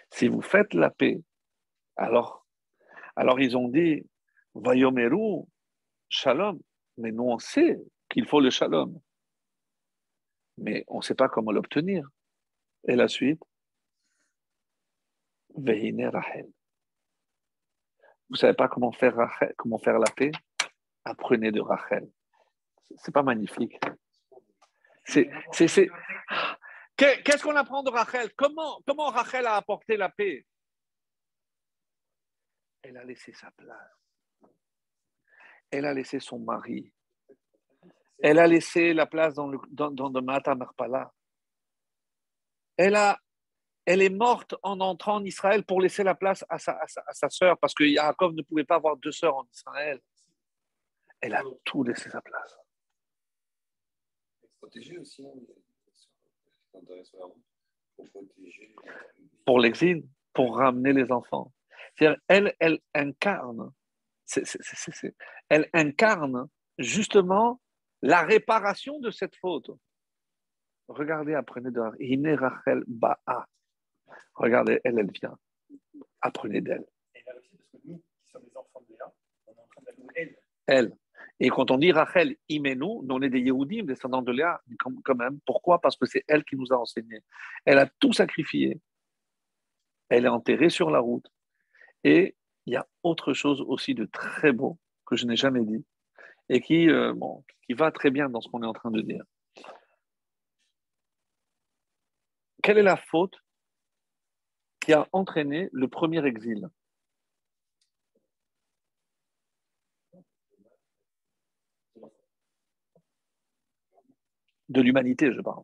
Si vous faites la paix, alors ils ont dit, Vayomeru, shalom. Mais nous, on sait qu'il faut le shalom. Mais on ne sait pas comment l'obtenir. Et la suite, Vehine Rachel. Vous ne savez pas comment faire la paix? Apprenez de Rachel. C'est pas magnifique. C'est. Qu'est-ce qu'on apprend de Rachel? Comment Rachel a apporté la paix? Elle a laissé sa place. Elle a laissé son mari. Elle a laissé la place dans le Mata Marpala. Elle est morte en entrant en Israël pour laisser la place à sa sœur, parce que Yaakov ne pouvait pas avoir deux sœurs en Israël. Elle a tout laissé sa place. Protéger aussi, pour l'exil, pour ramener les enfants. C'est-à-dire, elle incarne, elle incarne justement la réparation de cette faute. Regardez, apprenez de Hine Rachel Ba'a. Regardez, elle vient. Apprenez d'elle. Et là aussi, parce que nous, qui sommes les enfants de Léa, on est en train d'allouer elle. Elle. Et quand on dit Rachel Imenu, on est des Yehudim, descendants de Léa, quand même. Pourquoi? Parce que c'est elle qui nous a enseigné. Elle a tout sacrifié. Elle est enterrée sur la route. Et il y a autre chose aussi de très beau que je n'ai jamais dit et qui va très bien dans ce qu'on est en train de dire. Quelle est la faute qui a entraîné le premier exil? De l'humanité, je parle.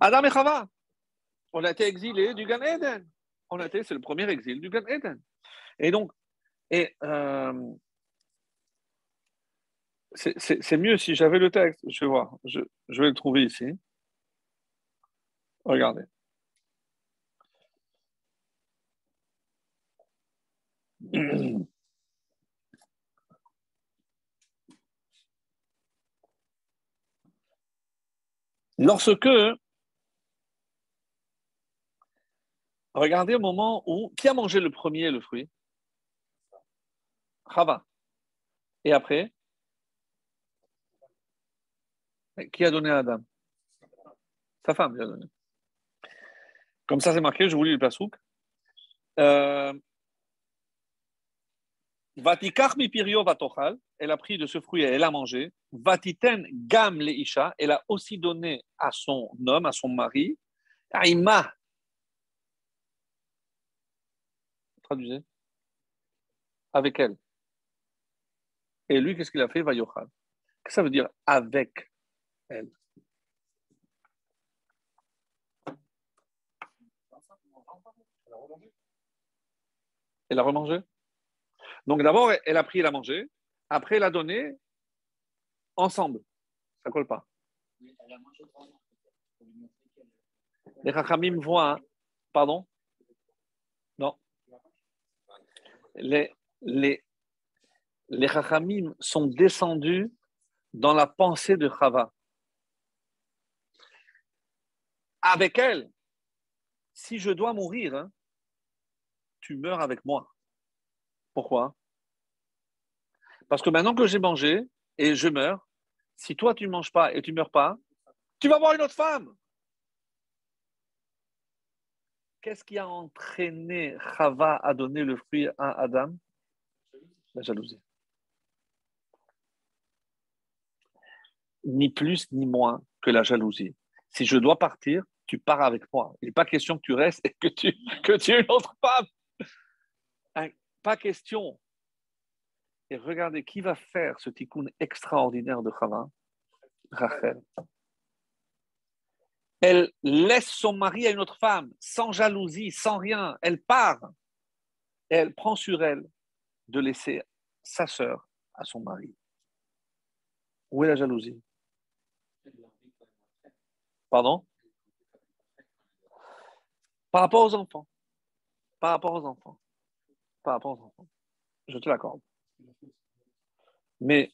Adam et Chava, on a été exilés du Gan Eden. C'est le premier exil du Gan Eden. Et donc, c'est mieux si j'avais le texte. Je vais voir. Je vais le trouver ici. Regardez. Lorsque, regardez au moment où, qui a mangé le premier le fruit? Chava. Et après, qui a donné à Adam? Sa femme lui a donné. Comme ça, c'est marqué, je vous lis le pasouk. Vatikach mi pirio vatochal, elle a pris de ce fruit et elle a mangé. Vatiten gam le isha, elle a aussi donné à son homme, à son mari. Aïma. Traduisez. Avec elle. Et lui, qu'est-ce qu'il a fait? Vayochal. Qu'est-ce que ça veut dire avec elle? Elle a remangé. Donc d'abord, elle a pris, elle a mangé. Après, elle a donné ensemble. Ça colle pas. Les Rachamim voient, pardon? Non. Les les Chachamim sont descendus dans la pensée de Chava. Avec elle, si je dois mourir, hein, tu meurs avec moi. Pourquoi? Parce que maintenant que j'ai mangé et je meurs, si toi tu ne manges pas et tu ne meurs pas, tu vas voir une autre femme. Qu'est-ce qui a entraîné Chava à donner le fruit à Adam? La jalousie. Ni plus ni moins que la jalousie. Si je dois partir, tu pars avec moi. Il n'est pas question que tu restes et que tu aies une autre femme. Hein, pas question. Et regardez, qui va faire ce tikkun extraordinaire de Chava? Rachel. Elle laisse son mari à une autre femme, sans jalousie, sans rien. Elle part et elle prend sur elle de laisser sa sœur à son mari. Où est la jalousie? Pardon? Par rapport aux enfants. Par rapport aux enfants. Par rapport aux enfants. Je te l'accorde. Mais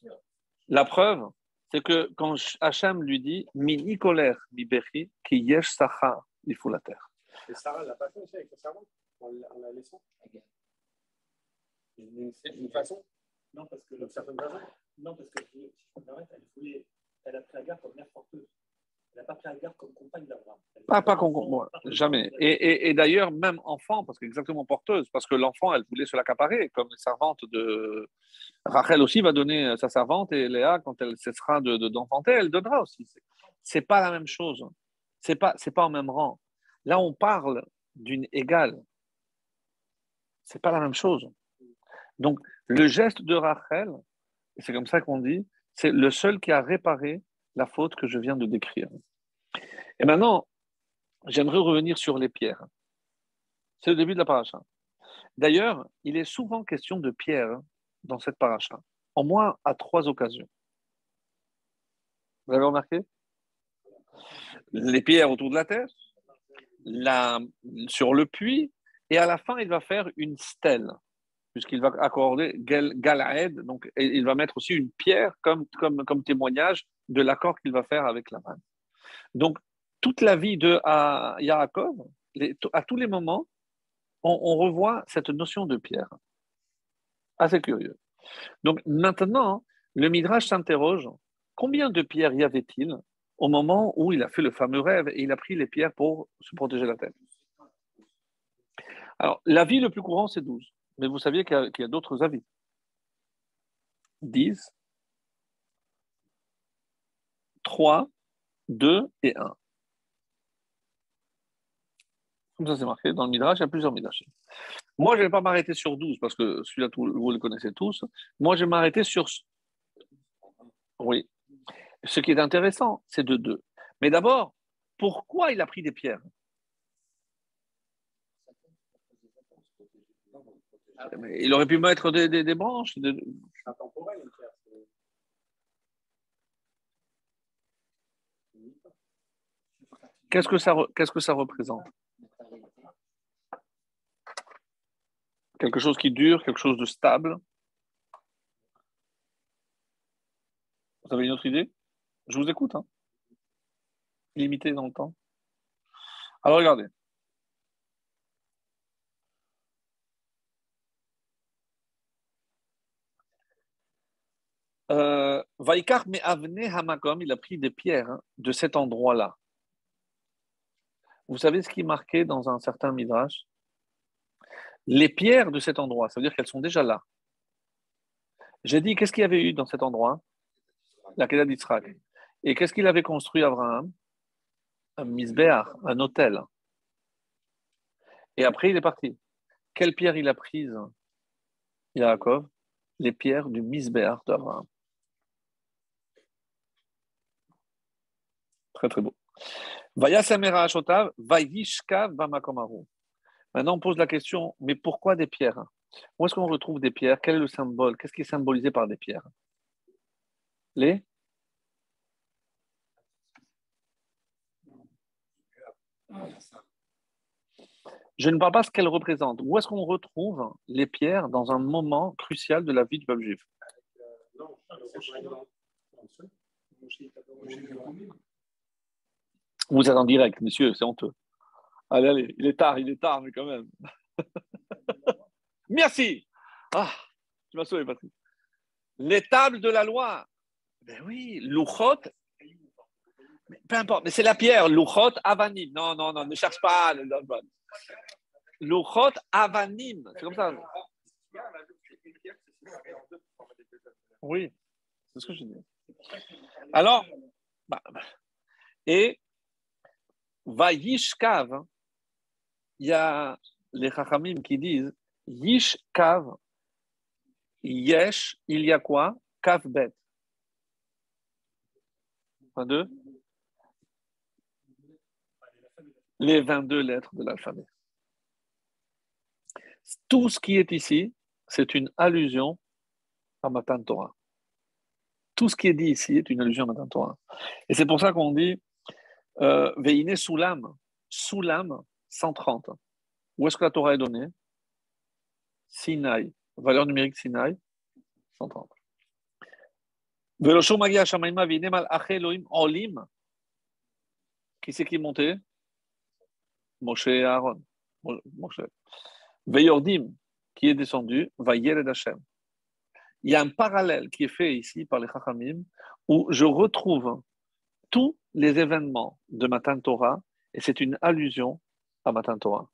la preuve, c'est que quand Hachem lui dit Mini colère, mi bechi, qui yesh sacha, il faut la terre. Et Sarah l'a pas fait aussi avec sa servante en la laissant d'une façon. Non, parce que d'une certaine façon. Non, parce que si je me permets, elle a pris Agar comme mère porteuse. Elle n'a pas pris Agar comme compagne d'Abraham. Pas bon, jamais. Et d'ailleurs, même enfant, parce qu'exactement porteuse, parce que l'enfant, elle voulait se l'accaparer, comme les servantes de. Rachel aussi va donner sa servante, et Léa, quand elle cessera d'enfanter, elle donnera aussi. C'est pas la même chose. C'est pas en même rang. Là, on parle d'une égale. C'est pas la même chose. Donc, le geste de Rachel, et c'est comme ça qu'on dit, c'est le seul qui a réparé la faute que je viens de décrire. Et maintenant, j'aimerais revenir sur les pierres. C'est le début de la paracha. D'ailleurs, il est souvent question de pierres dans cette paracha, au moins à 3 occasions. Vous avez remarqué? Les pierres autour de la terre, sur le puits, et à la fin, il va faire une stèle, puisqu'il va accorder Galaed, donc et il va mettre aussi une pierre comme témoignage de l'accord qu'il va faire avec Laban. Donc, toute la vie de Yaakov, à tous les moments, on revoit cette notion de pierre. Assez curieux. Donc maintenant, le Midrash s'interroge, combien de pierres y avait-il au moment où il a fait le fameux rêve et il a pris les pierres pour se protéger la tête? Alors, l'avis le plus courant, c'est 12. Mais vous saviez qu'il y a d'autres avis. 10, 3, 2 et 1. Comme ça, c'est marqué. Dans le Midrash, il y a plusieurs Midrash. Moi, je ne vais pas m'arrêter sur 12 parce que celui-là, vous le connaissez tous. Moi, je vais m'arrêter sur. Oui. Ce qui est intéressant, c'est de 2. Mais d'abord, pourquoi il a pris des pierres? Il aurait pu mettre des branches. Intemporel, Qu'est-ce que ça représente? Quelque chose qui dure, quelque chose de stable. Vous avez une autre idée? Je vous écoute. Hein. Limité dans le temps. Alors regardez. Vaikar mais Avne Hamakom, il a pris des pierres de cet endroit-là. Vous savez ce qui est marqué dans un certain Midrash? Les pierres de cet endroit, ça veut dire qu'elles sont déjà là. J'ai dit, qu'est-ce qu'il y avait eu dans cet endroit? La Kedah d'Israël. Et qu'est-ce qu'il avait construit Abraham? Un misbéach, un hôtel. Et après, il est parti. Quelle pierre il a prise, Yaakov? Les pierres du misbéach d'Abraham. Très, très beau. Vayasamera Ashotav, Vayishkav Bamakomaru. Maintenant, on pose la question, mais pourquoi des pierres? Où est-ce qu'on retrouve des pierres? Quel est le symbole? Qu'est-ce qui est symbolisé par des pierres? Les? Je ne parle pas de ce qu'elles représentent. Où est-ce qu'on retrouve les pierres dans un moment crucial de la vie du peuple juif? Non, c'est pas dans le seul. Vous êtes en direct, monsieur, c'est honteux. Allez, allez, il est tard, mais quand même. Merci. Ah, tu m'as sauvé, Patrick. Les tables de la loi. Ben oui, Luchot. Peu importe, mais c'est la pierre. Luchot Avanim. Non, non, non, ne cherche pas. Luchot Avanim. C'est comme ça. Oui, c'est ce que je dis. Alors, et Vayishkav, hein, il y a les Chachamim qui disent Yishkav, Yesh, il y a quoi? Kav bet. 22. Les 22 lettres de l'alphabet. Tout ce qui est ici, c'est une allusion à Matan Torah. Tout ce qui est dit ici est une allusion à Matan Torah. Et c'est pour ça qu'on dit Veine Soulam, Soulam 130. Où est-ce que la Torah est donnée? Sinaï. Valeur numérique Sinaï, 130. Veloshom Magia Shamaima Veine Malaché Elohim Olim. Qui c'est qui est monté? Moshe et Aaron. Moshe. Veyordim, qui est descendu, va Yered Hashem. Il y a un parallèle qui est fait ici par les Chachamim où je retrouve tous les événements de Matan Torah et c'est une allusion à Matan Torah.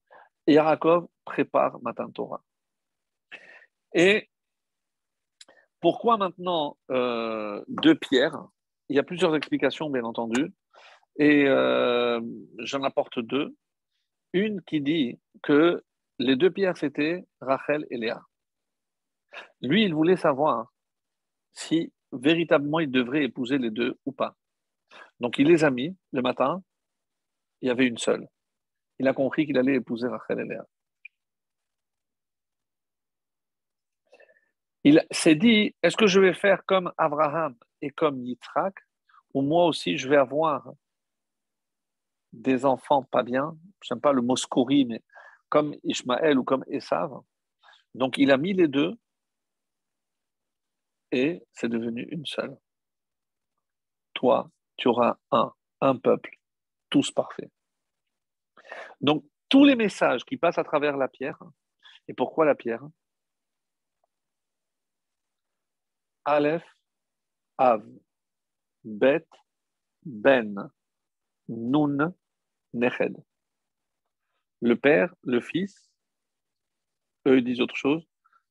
Et Yaakov prépare Matan Torah. Et pourquoi maintenant deux pierres? Il y a plusieurs explications, bien entendu, et j'en apporte deux. Une qui dit que les deux pierres, c'était Rachel et Léa. Lui, il voulait savoir si véritablement il devrait épouser les deux ou pas. Donc il les a mis le matin, il y avait une seule. Il a compris qu'il allait épouser Rachel et Léa. Il s'est dit, est-ce que je vais faire comme Abraham et comme Yitzhak, ou moi aussi je vais avoir des enfants pas bien, je n'aime pas le mot scori, mais comme Ishmaël ou comme Esav. Donc il a mis les deux et c'est devenu une seule. Toi, tu auras un peuple, tous parfaits. Donc, tous les messages qui passent à travers la pierre, et pourquoi la pierre? Aleph, Av, Bet, Ben, Nun, Neched. Le père, le fils, eux ils disent autre chose,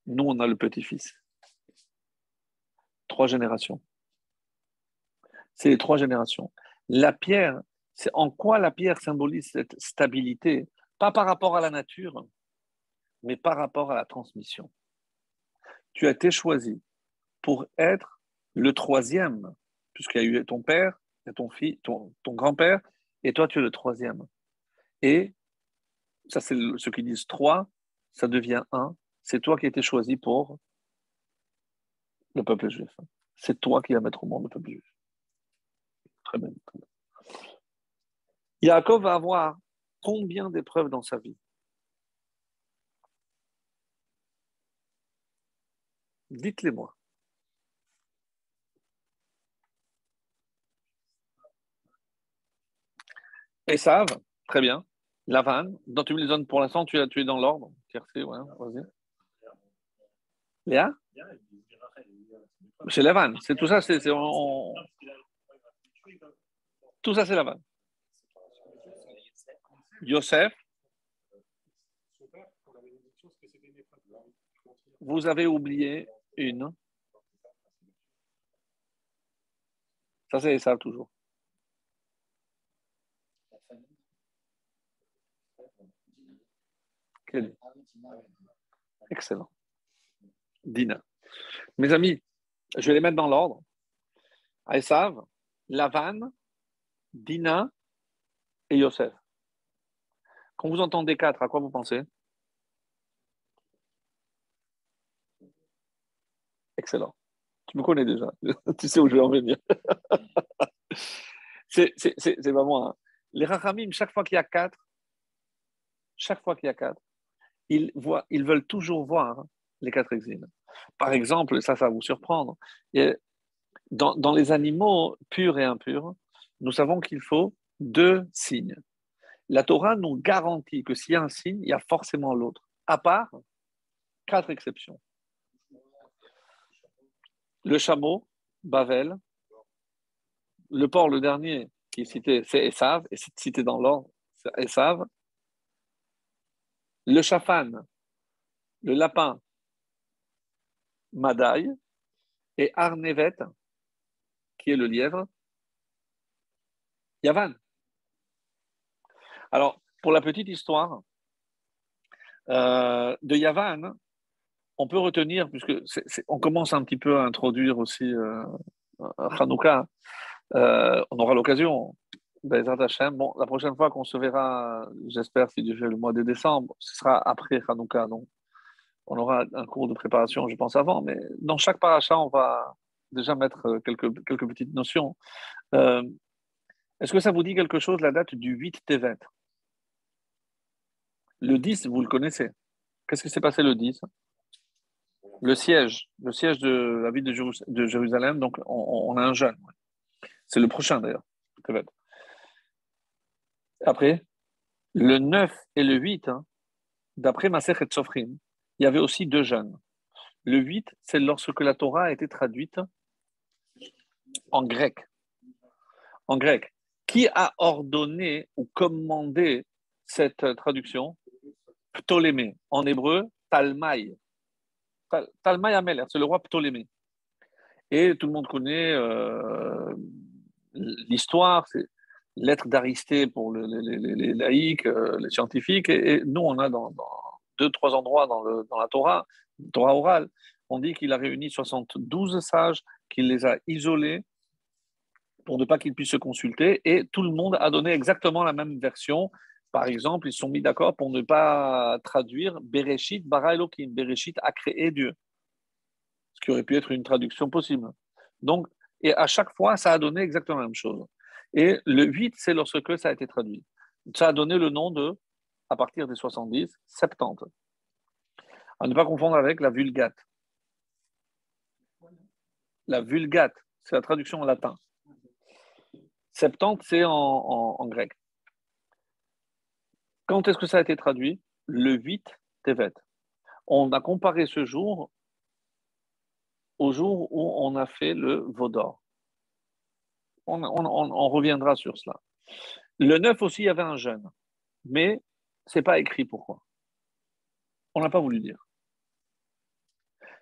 nous on a le petit-fils. 3 générations. C'est les 3 générations. La pierre, c'est en quoi la pierre symbolise cette stabilité, pas par rapport à la nature, mais par rapport à la transmission. Tu as été choisi pour être le 3e, puisqu'il y a eu ton père, et ton fils, ton grand-père, et toi tu es le 3e. Et ça c'est ceux qui disent 3, ça devient 1. C'est toi qui as été choisi pour le peuple juif. C'est toi qui vas mettre au monde le peuple juif. Très bien. Très bien. Yaakov va avoir combien d'épreuves dans sa vie? Dites-les-moi. Esav, très bien. Lavan, dont tu me les donnes pour l'instant, tu es dans l'ordre. Tiercé, ouais, vas-y. Léa? C'est Lavan. C'est tout ça, tout ça, c'est Lavan. Yosef, vous avez oublié une. Ça, c'est Esav toujours. Excellent. Dina. Mes amis, je vais les mettre dans l'ordre. Esav, Lavan, Dina et Yosef. Quand vous entendez 4, à quoi vous pensez? Excellent. Tu me connais déjà. Tu sais où je vais en venir. C'est vraiment. Hein. Les Rachamim, chaque fois qu'il y a 4, ils veulent toujours voir les 4 exils. Par exemple, ça va vous surprendre, et dans les animaux purs et impurs, nous savons qu'il faut deux signes. La Torah nous garantit que s'il y a un signe, il y a forcément l'autre, à part quatre exceptions. Le chameau, Bavel, le porc, le dernier qui est cité, c'est Esav, et c'est cité dans l'ordre, c'est Esav. Le chafan, le lapin, Madaï, et Arnevet, qui est le lièvre, Yavan. Alors, pour la petite histoire de Yavan, on peut retenir, puisque on commence un petit peu à introduire aussi Hanouka, on aura l'occasion, Bezrat Hashem. Bon, la prochaine fois qu'on se verra, j'espère, si Dieu fait le mois de décembre, ce sera après Hanouka, donc on aura un cours de préparation, je pense, avant, mais dans chaque paracha, on va déjà mettre quelques petites notions. Euh, Est-ce que ça vous dit quelque chose, la date du 8 Tevet? Le 10, vous le connaissez. Qu'est-ce qui s'est passé le 10? Le siège de la ville de Jérusalem. Donc, on a un jeûne. C'est le prochain, d'ailleurs. Tevet. Après, le 9 et le 8, hein, d'après Masechet Sofrim, il y avait aussi deux jeûnes. Le 8, c'est lorsque la Torah a été traduite en grec. En grec. Qui a ordonné ou commandé cette traduction? Ptolémée. En hébreu, Talmaï. Talmaï Ameler, c'est le roi Ptolémée. Et tout le monde connaît l'histoire, c'est l'être d'Aristée pour les laïcs, les scientifiques. Et nous, on a dans deux, trois endroits dans la Torah orale, on dit qu'il a réuni 72 sages, qu'il les a isolés pour ne pas qu'ils puissent se consulter. Et tout le monde a donné exactement la même version. Par exemple, ils se sont mis d'accord pour ne pas traduire Bereshit bara Elohim. Bereshit a créé Dieu, ce qui aurait pu être une traduction possible. Donc, et à chaque fois, ça a donné exactement la même chose. Et le 8, c'est lorsque ça a été traduit. Ça a donné le nom de, à partir des 70, 70. À ne pas confondre avec la Vulgate. La Vulgate, c'est la traduction en latin. 70, c'est en grec. Quand est-ce que ça a été traduit? Le 8 Tevet. On a comparé ce jour au jour où on a fait le Vaudor. On reviendra sur cela. Le 9 aussi, il y avait un jeûne. Mais ce n'est pas écrit pourquoi. On n'a pas voulu dire.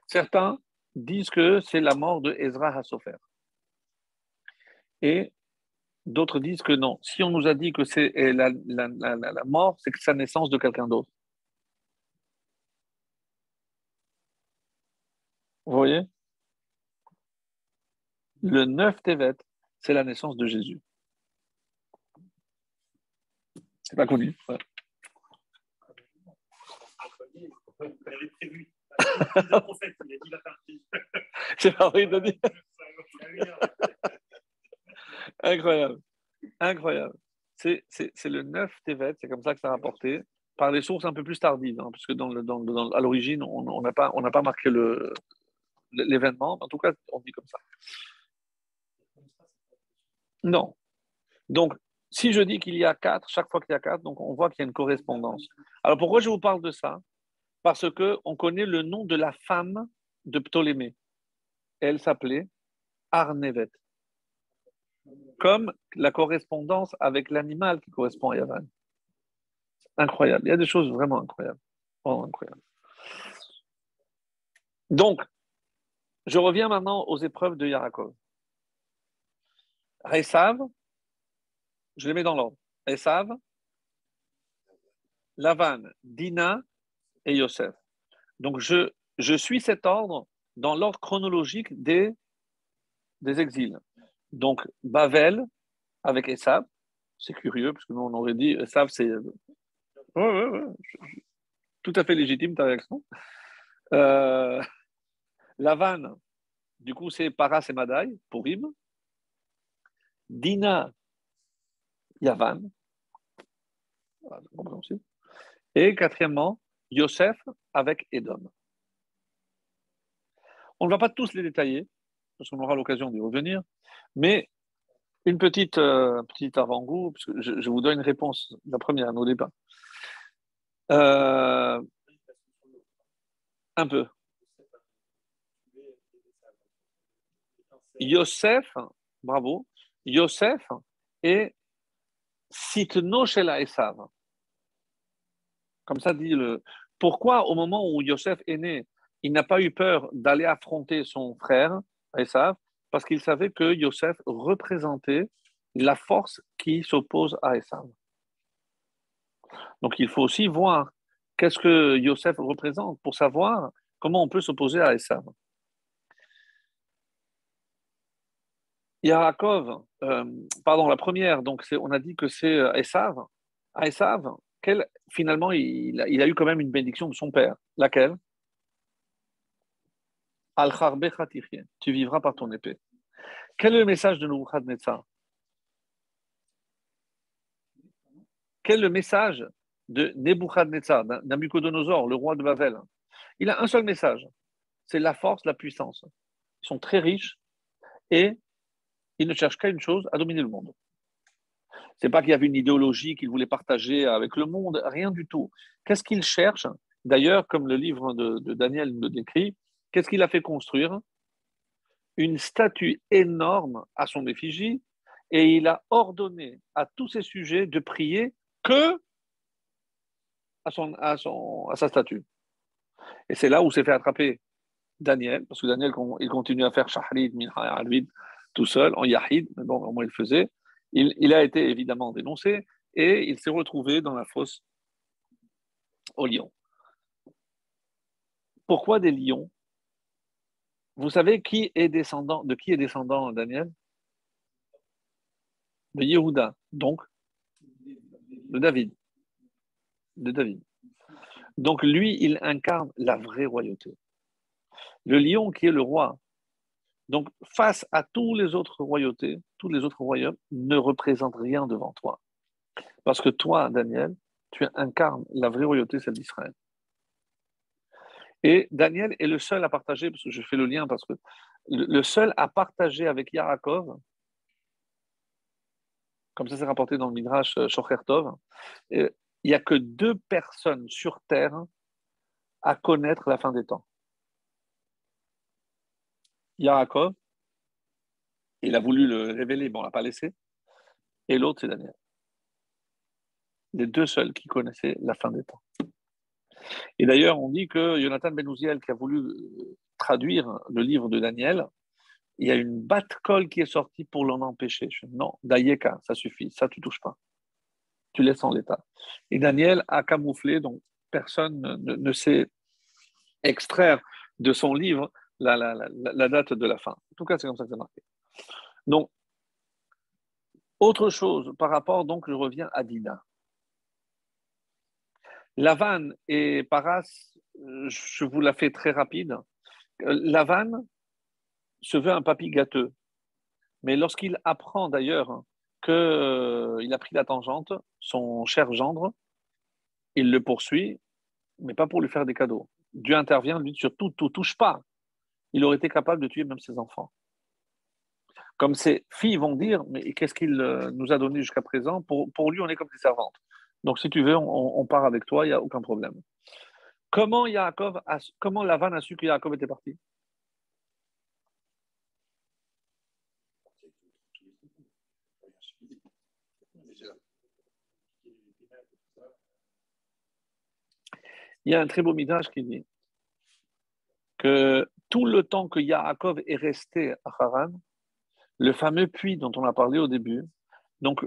Certains disent que c'est la mort de Ezra Hassofer. Et d'autres disent que non. Si on nous a dit que c'est la mort, c'est que c'est la naissance de quelqu'un d'autre. Vous voyez? Le 9 Tevet, c'est la naissance de Jésus. C'est pas connu. Ouais. C'est pas vrai de dire. Incroyable. Incroyable. C'est le 9 Tevet, c'est comme ça que c'est rapporté, par les sources un peu plus tardives, hein, puisque à l'origine, on n'a pas marqué l'événement. En tout cas, on dit comme ça. Non. Donc, si je dis qu'il y a 4, chaque fois qu'il y a 4, donc on voit qu'il y a une correspondance. Alors, pourquoi je vous parle de ça? Parce qu'on connaît le nom de la femme de Ptolémée. Elle s'appelait Arnevet. Comme la correspondance avec l'animal qui correspond à Yavan. Incroyable. Il y a des choses vraiment incroyables. Vraiment incroyables. Donc, je reviens maintenant aux épreuves de Yarakov. Esav, je les mets dans l'ordre. Esav, Lavan, Dina et Yosef. Donc, je suis cet ordre dans l'ordre chronologique des exils. Donc, Bavel avec Esav, c'est curieux, parce que nous, on aurait dit Esav, c'est. Ouais. Tout à fait légitime ta réaction. Lavan, du coup, c'est Paras et Madaï, Purim. Dina, Yavan. Voilà, compréhensible. Et quatrièmement, Yosef avec Edom. On ne va pas tous les détailler, parce qu'on aura l'occasion d'y revenir, mais une petite avant-goût, parce que je vous donne une réponse, la première, au départ. Euh, un peu. Yosef, bravo, Yosef et Sitno shel Esav. Comme ça dit le. Pourquoi au moment où Yosef est né, il n'a pas eu peur d'aller affronter son frère Esav? Parce qu'il savait que Yosef représentait la force qui s'oppose à Esav. Donc il faut aussi voir qu'est-ce que Yosef représente pour savoir comment on peut s'opposer à Esav. Yaakov, pardon, la première, donc on a dit que c'est Esav. À Esav, finalement, il a eu quand même une bénédiction de son père. Laquelle? Al-Kharbe Khatichie, tu vivras par ton épée. Quel est le message de Nebuchadnezzar? Quel est le message de Nebuchadnezzar, Nabucodonosor, le roi de Babel? Il a un seul message, c'est la force, la puissance. Ils sont très riches et ils ne cherchent qu'à une chose, à dominer le monde. C'est pas qu'il y avait une idéologie qu'il voulait partager avec le monde, rien du tout. Qu'est-ce qu'il cherche? D'ailleurs, comme le livre de Daniel le décrit, qu'est-ce qu'il a fait construire? Une statue énorme à son effigie, et il a ordonné à tous ses sujets de prier que à sa statue. Et c'est là où s'est fait attraper Daniel, parce que Daniel, il continue à faire Shahrid, Minha, Alvid, tout seul, en Yahid, mais bon, au moins il le faisait. Il a été évidemment dénoncé et il s'est retrouvé dans la fosse aux lions. Pourquoi des lions? Vous savez de qui est descendant Daniel? De Yehuda, donc de David. De David. Donc lui, il incarne la vraie royauté. Le lion qui est le roi. Donc face à tous les autres royautés, tous les autres royaumes ne représentent rien devant toi. Parce que toi, Daniel, tu incarnes la vraie royauté, celle d'Israël. Et Daniel est le seul à partager, parce que je fais le lien, parce que le seul à partager avec Yaakov, comme ça c'est rapporté dans le Midrash Shocher Tov, il n'y a que 2 personnes sur terre à connaître la fin des temps. Yaakov, il a voulu le révéler, bon, on ne l'a pas laissé, et l'autre c'est Daniel. Les 2 seuls qui connaissaient la fin des temps. Et d'ailleurs, on dit que Jonathan Ben Uziel, qui a voulu traduire le livre de Daniel, il y a une batte-colle qui est sortie pour l'en empêcher. Je dis, non, Dayeka, ça suffit, ça tu touches pas. Tu laisses en l'état. Et Daniel a camouflé, donc personne ne sait extraire de son livre la date de la fin. En tout cas, c'est comme ça que c'est marqué. Donc, autre chose par rapport, donc je reviens à Dina. Lavan et Paras, je vous la fais très rapide. Lavan se veut un papy gâteux. Mais lorsqu'il apprend d'ailleurs qu'il a pris la tangente, son cher gendre, il le poursuit, mais pas pour lui faire des cadeaux. Dieu intervient, lui dit surtout, tout touche pas. Il aurait été capable de tuer même ses enfants. Comme ses filles vont dire, mais qu'est-ce qu'il nous a donné jusqu'à présent? Pour lui, on est comme des servantes. Donc si tu veux, on part avec toi, il n'y a aucun problème. Comment Lavan a su que Yaakov était parti? Il y a un très beau midrash qui dit que tout le temps que Yaakov est resté à Haran, le fameux puits dont on a parlé au début, donc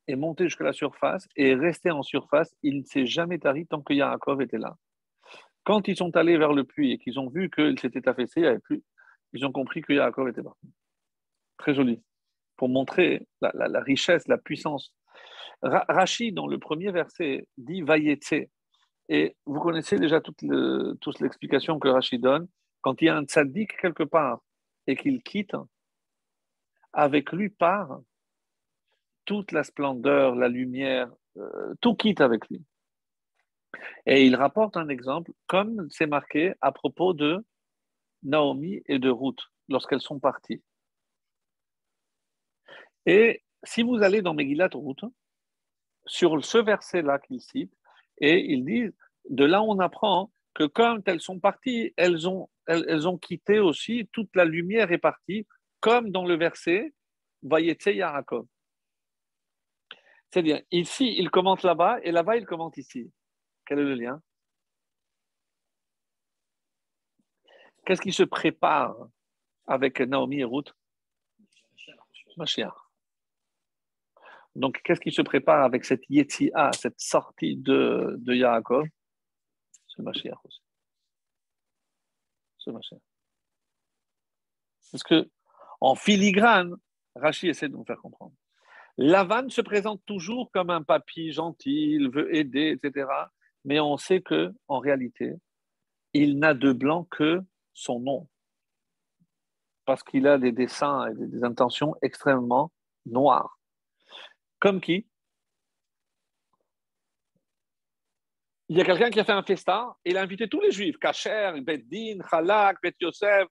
est montée jusqu'à la surface et est restée en surface, il ne s'est jamais tari tant que Yaakov était là. Quand ils sont allés vers le puits et qu'ils ont vu qu'il s'était affaissé, il n'y avait plus, ils ont compris que Yaakov était parti. Très joli. Pour montrer la richesse, la puissance. Rachid, dans le premier verset, dit Vayetse. Et vous connaissez déjà toute l'explication que Rachid donne. Quand il y a un tzaddik quelque part et qu'il quitte, avec lui part toute la splendeur, la lumière, tout quitte avec lui. Et il rapporte un exemple, comme c'est marqué à propos de Naomi et de Ruth lorsqu'elles sont parties. Et si vous allez dans Megillat Ruth, sur ce verset-là qu'il cite, et il dit, de là on apprend que quand elles sont parties, elles ont quitté aussi, toute la lumière est partie, comme dans le verset Vayetse Yaakov. C'est-à-dire, ici, il commente là-bas, et là-bas, il commente ici. Quel est le lien? Qu'est-ce qui se prépare avec Naomi et Ruth? Mashiach. Donc, qu'est-ce qui se prépare avec cette Yetziah, cette sortie de Yaakov? C'est Mashiach aussi. C'est Mashiach. Parce que, en filigrane, Rachi essaie de nous faire comprendre. Lavan se présente toujours comme un papy gentil, il veut aider, etc. Mais on sait que, en réalité, il n'a de blanc que son nom. Parce qu'il a des dessins et des intentions extrêmement noires. Comme qui? Il y a quelqu'un qui a fait un festin et il a invité tous les juifs, Kacher, Beddin, Chalak, Bet Yosef,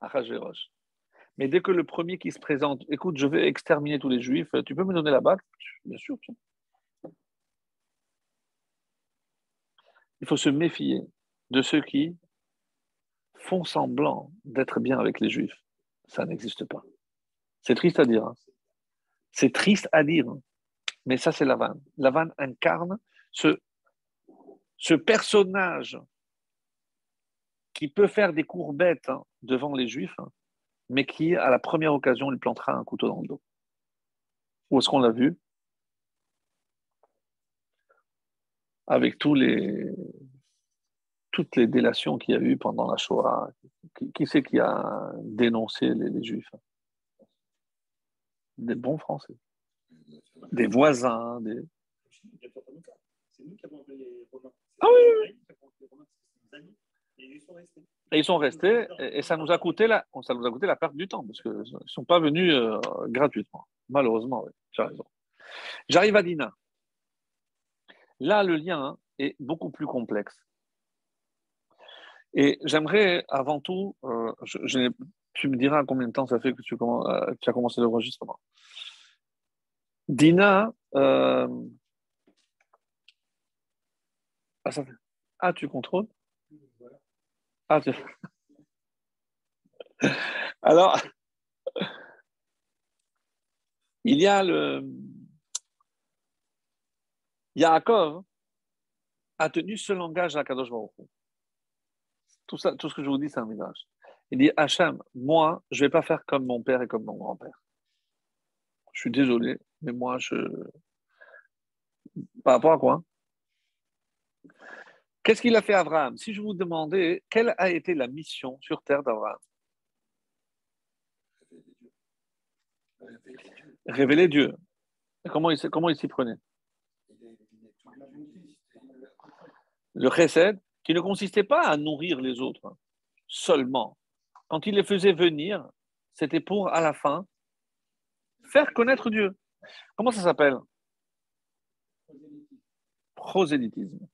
Achashverosh. Mais dès que le premier qui se présente, écoute, je vais exterminer tous les juifs, tu peux me donner la bague? Bien sûr. Il faut se méfier de ceux qui font semblant d'être bien avec les juifs. Ça n'existe pas. C'est triste à dire. Hein. C'est triste à dire. Mais ça, c'est Lavan. Lavan incarne ce personnage qui peut faire des courbettes devant les juifs, mais qui, à la première occasion, lui plantera un couteau dans le dos. Où est-ce qu'on l'a vu? Avec toutes les délations qu'il y a eu pendant la Shoah. Qui c'est qui a dénoncé les Juifs? Des bons Français. Des voisins. C'est nous qui avons appelé les Romains. Ah oui, oui. Et ils sont restés, et ça nous a coûté la perte du temps, parce qu'ils ne sont pas venus gratuitement. Malheureusement, oui, tu as raison. J'arrive à Dina. Là, le lien est beaucoup plus complexe. Et j'aimerais, avant tout, tu me diras combien de temps ça fait que tu as commencé l'enregistrement. Dina, ça fait... tu contrôles? Tu... Alors, il y a Yaakov a tenu ce langage à Kadosh Baruch Hu. Tout ce que je vous dis, c'est un message. Il dit, Hachem, moi, je ne vais pas faire comme mon père et comme mon grand-père. Je suis désolé, mais moi, par rapport à quoi? Qu'est-ce qu'il a fait Abraham? Si je vous demandais, quelle a été la mission sur terre d'Abraham? Révéler Dieu. Comment il s'y prenait? Le chesed, qui ne consistait pas à nourrir les autres seulement. Quand il les faisait venir, c'était pour, à la fin, faire connaître Dieu. Comment ça s'appelle? Prosélytisme.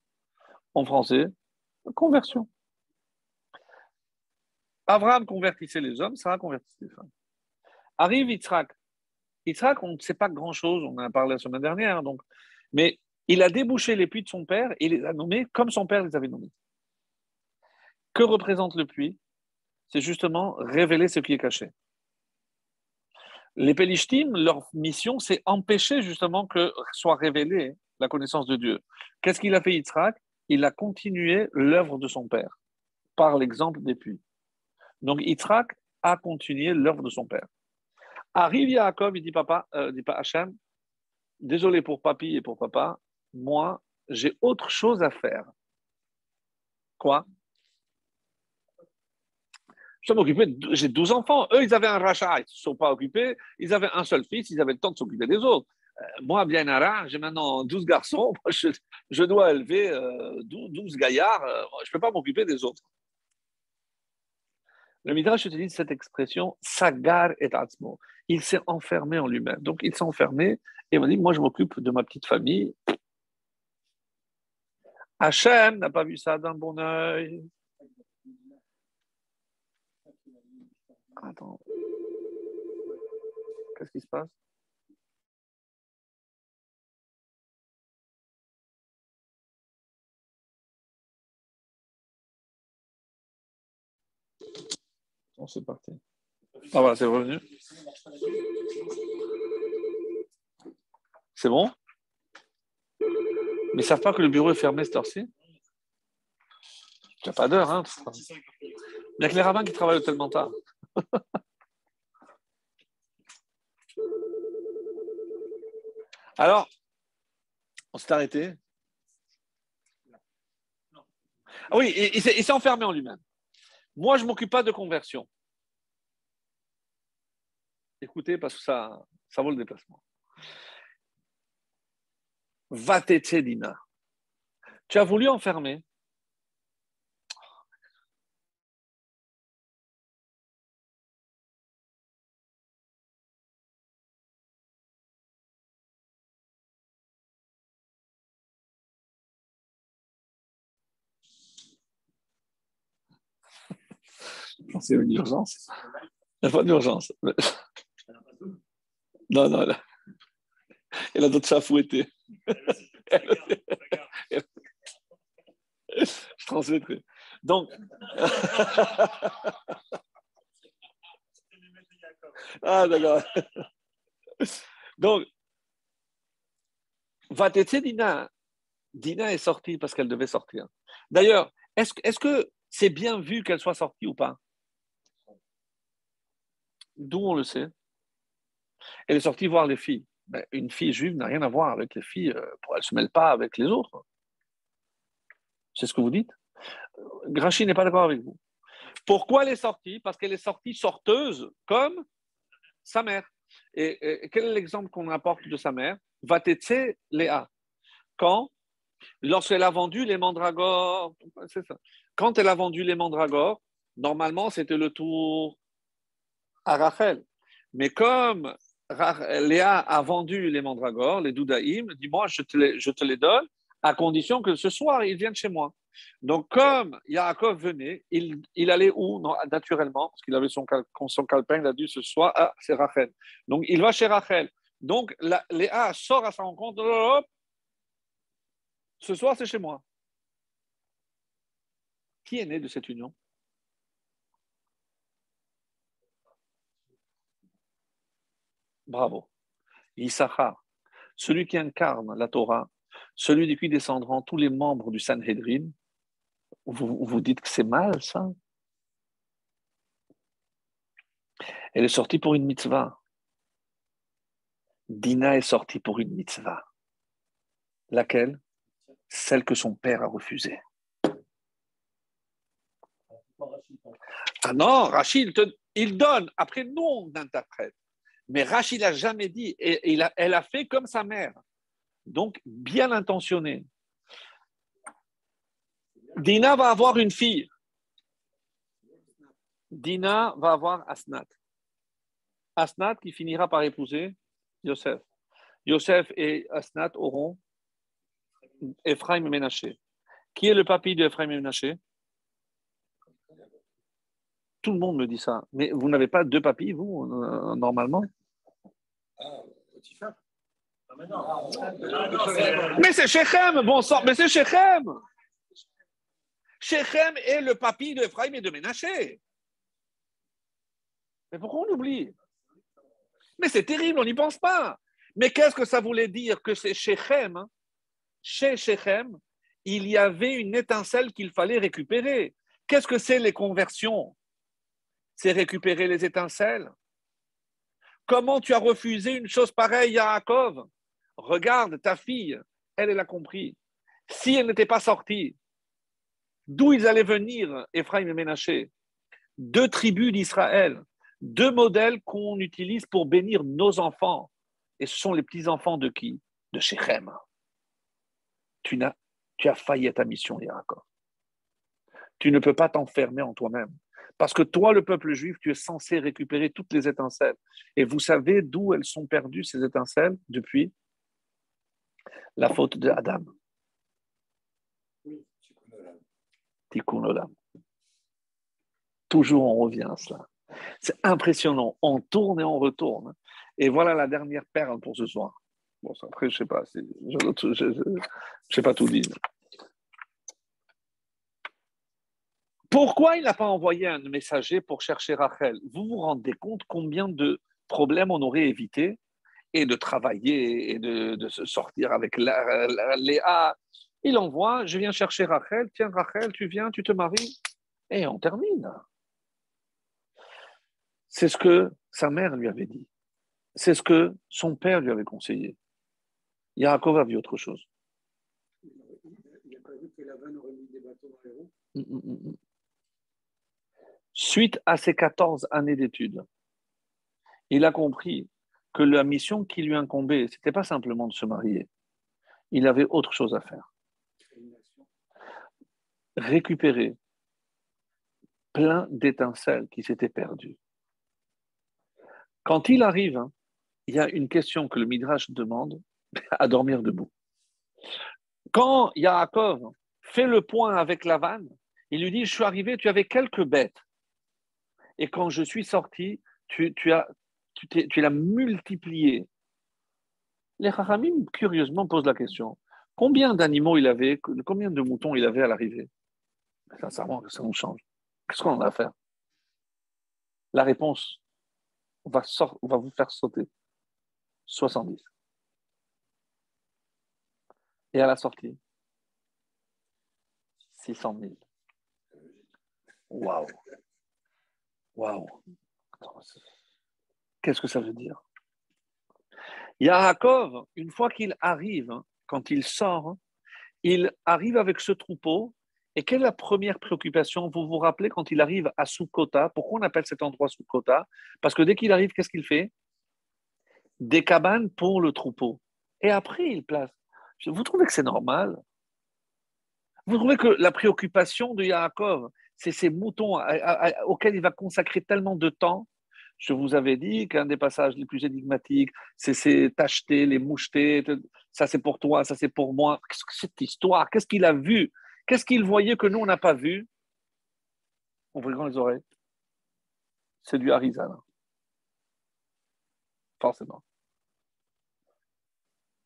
En français, conversion. Abraham convertissait les hommes, Sarah convertissait les femmes. Arrive Yitzhak. Yitzhak, on ne sait pas grand-chose, on en a parlé la semaine dernière, donc, mais il a débouché les puits de son père et il les a nommés comme son père les avait nommés. Que représente le puits? C'est justement révéler ce qui est caché. Les Pélishtim, leur mission, c'est empêcher justement que soit révélée la connaissance de Dieu. Qu'est-ce qu'il a fait Yitzhak? Il a continué l'œuvre de son père, par l'exemple des puits. Donc Yitzhak a continué l'œuvre de son père. Arrive Yaakov, il dit pas Hachem, désolé pour papy et pour papa, moi, j'ai autre chose à faire. Quoi? Je suis occupé, j'ai 12 enfants. Eux, ils avaient un rachat, ils ne se sont pas occupés. Ils avaient un seul fils, ils avaient le temps de s'occuper des autres. Moi, bien rare, j'ai maintenant 12 garçons. Je dois élever 12 gaillards. Je ne peux pas m'occuper des autres. Le Midrash utilise cette expression, sagar et atzmo. Il s'est enfermé en lui-même. Donc, il s'est enfermé et m'a dit, moi, je m'occupe de ma petite famille. Hachem n'a pas vu ça d'un bon œil. Attends. Qu'est-ce qui se passe? On c'est parti. Ah voilà, c'est revenu. C'est bon? Mais ils ne savent pas que le bureau est fermé cette heure-ci? Il n'y a pas d'heure, hein? Il n'y a que les rabbins qui travaillent tellement tard. Alors, on s'est arrêté. Ah oui, il s'est enfermé en lui-même. Moi, je ne m'occupe pas de conversion. Écoutez, parce que ça vaut le déplacement. Vatetse Dina. Tu as voulu enfermer. C'est une urgence. Il n'y a pas d'urgence. Non, non, elle a d'autres chats fouettés. Je transmettrai. Donc, ah d'accord. Donc, Vatetse Dina. Dina est sortie parce qu'elle devait sortir. D'ailleurs, est-ce que c'est bien vu qu'elle soit sortie ou pas? D'où on le sait? Elle est sortie voir les filles. Mais une fille juive n'a rien à voir avec les filles. Elle ne se mêle pas avec les autres. C'est ce que vous dites? Grachi n'est pas d'accord avec vous. Pourquoi elle est sortie? Parce qu'elle est sortie sorteuse comme sa mère. Et quel est l'exemple qu'on apporte de sa mère? Vatetse Léa. Quand? Lorsqu'elle a vendu les mandragores. C'est ça. Quand elle a vendu les mandragores, normalement, c'était le tour à Rachel. Mais comme Léa a vendu les mandragores, les doudaïm, dis-moi, je te les donne, à condition que ce soir, ils viennent chez moi. Donc, comme Yaakov venait, il allait où? Non, naturellement, parce qu'il avait son calepin, il a dit ce soir, ah, c'est Rachel. Donc, il va chez Rachel. Donc, Léa sort à sa rencontre, hop, ce soir, c'est chez moi. Qui est né de cette union? Bravo. Issachar, celui qui incarne la Torah, celui de qui descendront tous les membres du Sanhedrin. Vous dites que c'est mal, ça? Elle est sortie pour une mitzvah. Dina est sortie pour une mitzvah. Laquelle? Celle que son père a refusée. Ah non, Rachid, il donne. Après, nous, on interprète. Mais Rachid n'a jamais dit. Et elle a fait comme sa mère. Donc, bien intentionnée. Dina va avoir une fille. Dina va avoir Asnat. Asnat qui finira par épouser Yosef. Yosef et Asnat auront Ephraim et Ménaché. Qui est le papy d'Ephraim et Ménaché? Tout le monde me dit ça. Mais vous n'avez pas deux papys, vous, normalement? Mais c'est Shechem, bon sang, mais c'est Shechem. Shechem est le papy d'Ephraim et de Ménaché. Mais pourquoi on oublie? Mais c'est terrible, on n'y pense pas. Mais qu'est-ce que ça voulait dire? Que c'est Shechem, hein? Chez Shechem, il y avait une étincelle qu'il fallait récupérer. Qu'est-ce que c'est les conversions? C'est récupérer les étincelles. Comment tu as refusé une chose pareille, Yaakov? Regarde, ta fille, elle a compris. Si elle n'était pas sortie, d'où ils allaient venir, Ephraim et Ménaché? Deux tribus d'Israël, deux modèles qu'on utilise pour bénir nos enfants. Et ce sont les petits-enfants de qui? De Shechem. Tu as failli à ta mission, Yaakov. Tu ne peux pas t'enfermer en toi-même. Parce que toi, le peuple juif, tu es censé récupérer toutes les étincelles. Et vous savez d'où elles sont perdues, ces étincelles, depuis la faute de Adam. Tikkun Olam. Toujours on revient à cela. C'est impressionnant. On tourne et on retourne. Et voilà la dernière perle pour ce soir. Bon, après, je sais pas. Je sais pas tout dire. Pourquoi il n'a pas envoyé un messager pour chercher Rachel? Vous vous rendez compte combien de problèmes on aurait évité et de travailler et de se sortir avec Léa. Il envoie, je viens chercher Rachel. Tiens, Rachel, tu viens, tu te maries. Et on termine. C'est ce que sa mère lui avait dit. C'est ce que son père lui avait conseillé. Yaakov a vu autre chose. Il n'a pas vu que Lavan aurait mis des bateaux dans les roues. Suite à ses 14 années d'études, il a compris que la mission qui lui incombait, ce n'était pas simplement de se marier. Il avait autre chose à faire. Récupérer plein d'étincelles qui s'étaient perdues. Quand il arrive, il y a une question que le Midrash demande à dormir debout. Quand Yaakov fait le point avec Lavan, il lui dit, je suis arrivé, tu avais quelques bêtes. Et quand je suis sorti, tu l'as multiplié. Les Chachamim, curieusement, posent la question. Combien d'animaux il avait, combien de moutons il avait à l'arrivée? Sincèrement, ça nous change. Qu'est-ce qu'on en a à faire? La réponse va vous faire sauter. 70. Et à la sortie, 600 000. Waouh! Waouh! Qu'est-ce que ça veut dire? Yaakov, une fois qu'il arrive, quand il sort, il arrive avec ce troupeau. Et quelle est la première préoccupation? Vous vous rappelez quand il arrive à Soukota? Pourquoi on appelle cet endroit Soukota? Parce que dès qu'il arrive, qu'est-ce qu'il fait? Des cabanes pour le troupeau. Et après, il place. Vous trouvez que c'est normal? Vous trouvez que la préoccupation de Yaakov, c'est ces moutons auxquels il va consacrer tellement de temps? Je vous avais dit qu'un des passages les plus énigmatiques, c'est ces tachetés, les mouchetés, ça c'est pour toi, ça c'est pour moi. Qu'est-ce que c'est cette histoire? Qu'est-ce qu'il a vu? Qu'est-ce qu'il voyait que nous, on n'a pas vu? Ouvrez les oreilles. C'est du Harizal, forcément.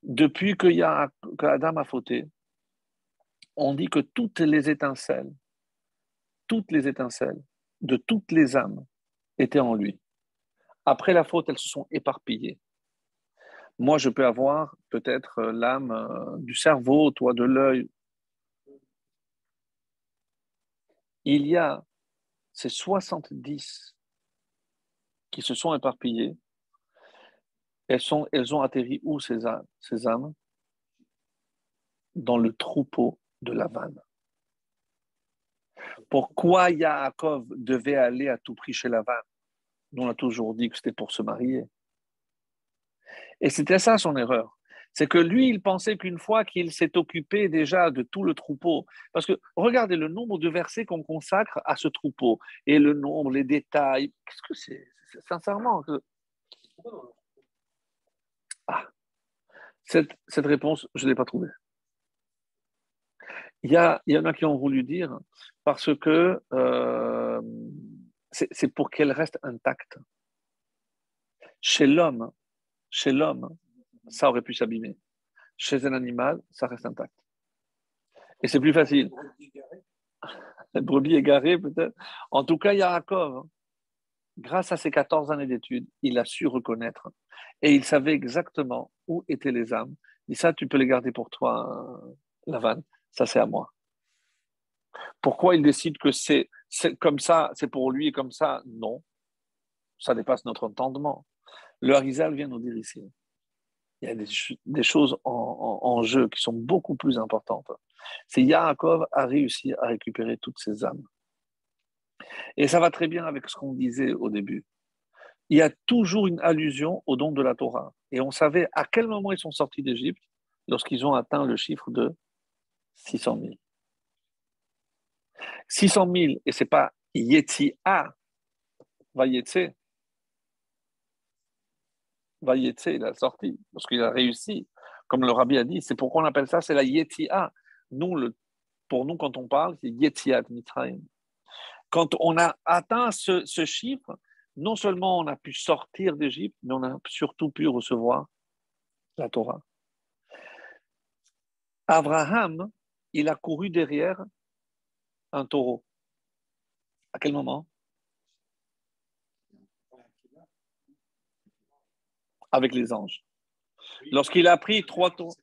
Depuis que Adam a fauté, on dit que toutes les étincelles de toutes les âmes étaient en lui. Après la faute, elles se sont éparpillées. Moi, je peux avoir peut-être l'âme du cerveau, toi de l'œil. Il y a ces 70 qui se sont éparpillées. Elles ont atterri où ces âmes? Dans le troupeau de Lavan. Pourquoi Yaakov devait aller à tout prix chez Lavan? Nous, on a toujours dit que c'était pour se marier. Et c'était ça son erreur. C'est que lui, il pensait qu'une fois qu'il s'est occupé déjà de tout le troupeau, parce que regardez le nombre de versets qu'on consacre à ce troupeau, et le nombre, les détails, qu'est-ce que sincèrement, cette réponse, je ne l'ai pas trouvée. Il y en a qui ont voulu dire parce que c'est pour qu'elle reste intacte. Chez l'homme, ça aurait pu s'abîmer. Chez un animal, ça reste intact. Et c'est plus facile. La brebis égarée, peut-être. En tout cas, Yaakov, grâce à ses 14 années d'études, il a su reconnaître. Et il savait exactement où étaient les âmes. Il dit ça, tu peux les garder pour toi, Lavan. Ça, c'est à moi. Pourquoi il décide que c'est comme ça, c'est pour lui et comme ça? Non, ça dépasse notre entendement. Le Harizal vient nous dire ici, il y a des choses en jeu qui sont beaucoup plus importantes. C'est Yaakov a réussi à récupérer toutes ces âmes. Et ça va très bien avec ce qu'on disait au début. Il y a toujours une allusion au don de la Torah. Et on savait à quel moment ils sont sortis d'Égypte lorsqu'ils ont atteint le chiffre de 600 000. 600 000, et ce n'est pas Yetzi'a, Vayetse. Vayetse, il a sorti, parce qu'il a réussi. Comme le rabbi a dit, c'est pourquoi on appelle ça, c'est la Yetzi'a. Pour nous, quand on parle, c'est Yetziat Mitzrayim. Quand on a atteint ce chiffre, non seulement on a pu sortir d'Égypte, mais on a surtout pu recevoir la Torah. Abraham, il a couru derrière un taureau. À quel moment? Avec les anges. Lorsqu'il a pris 3 taureaux,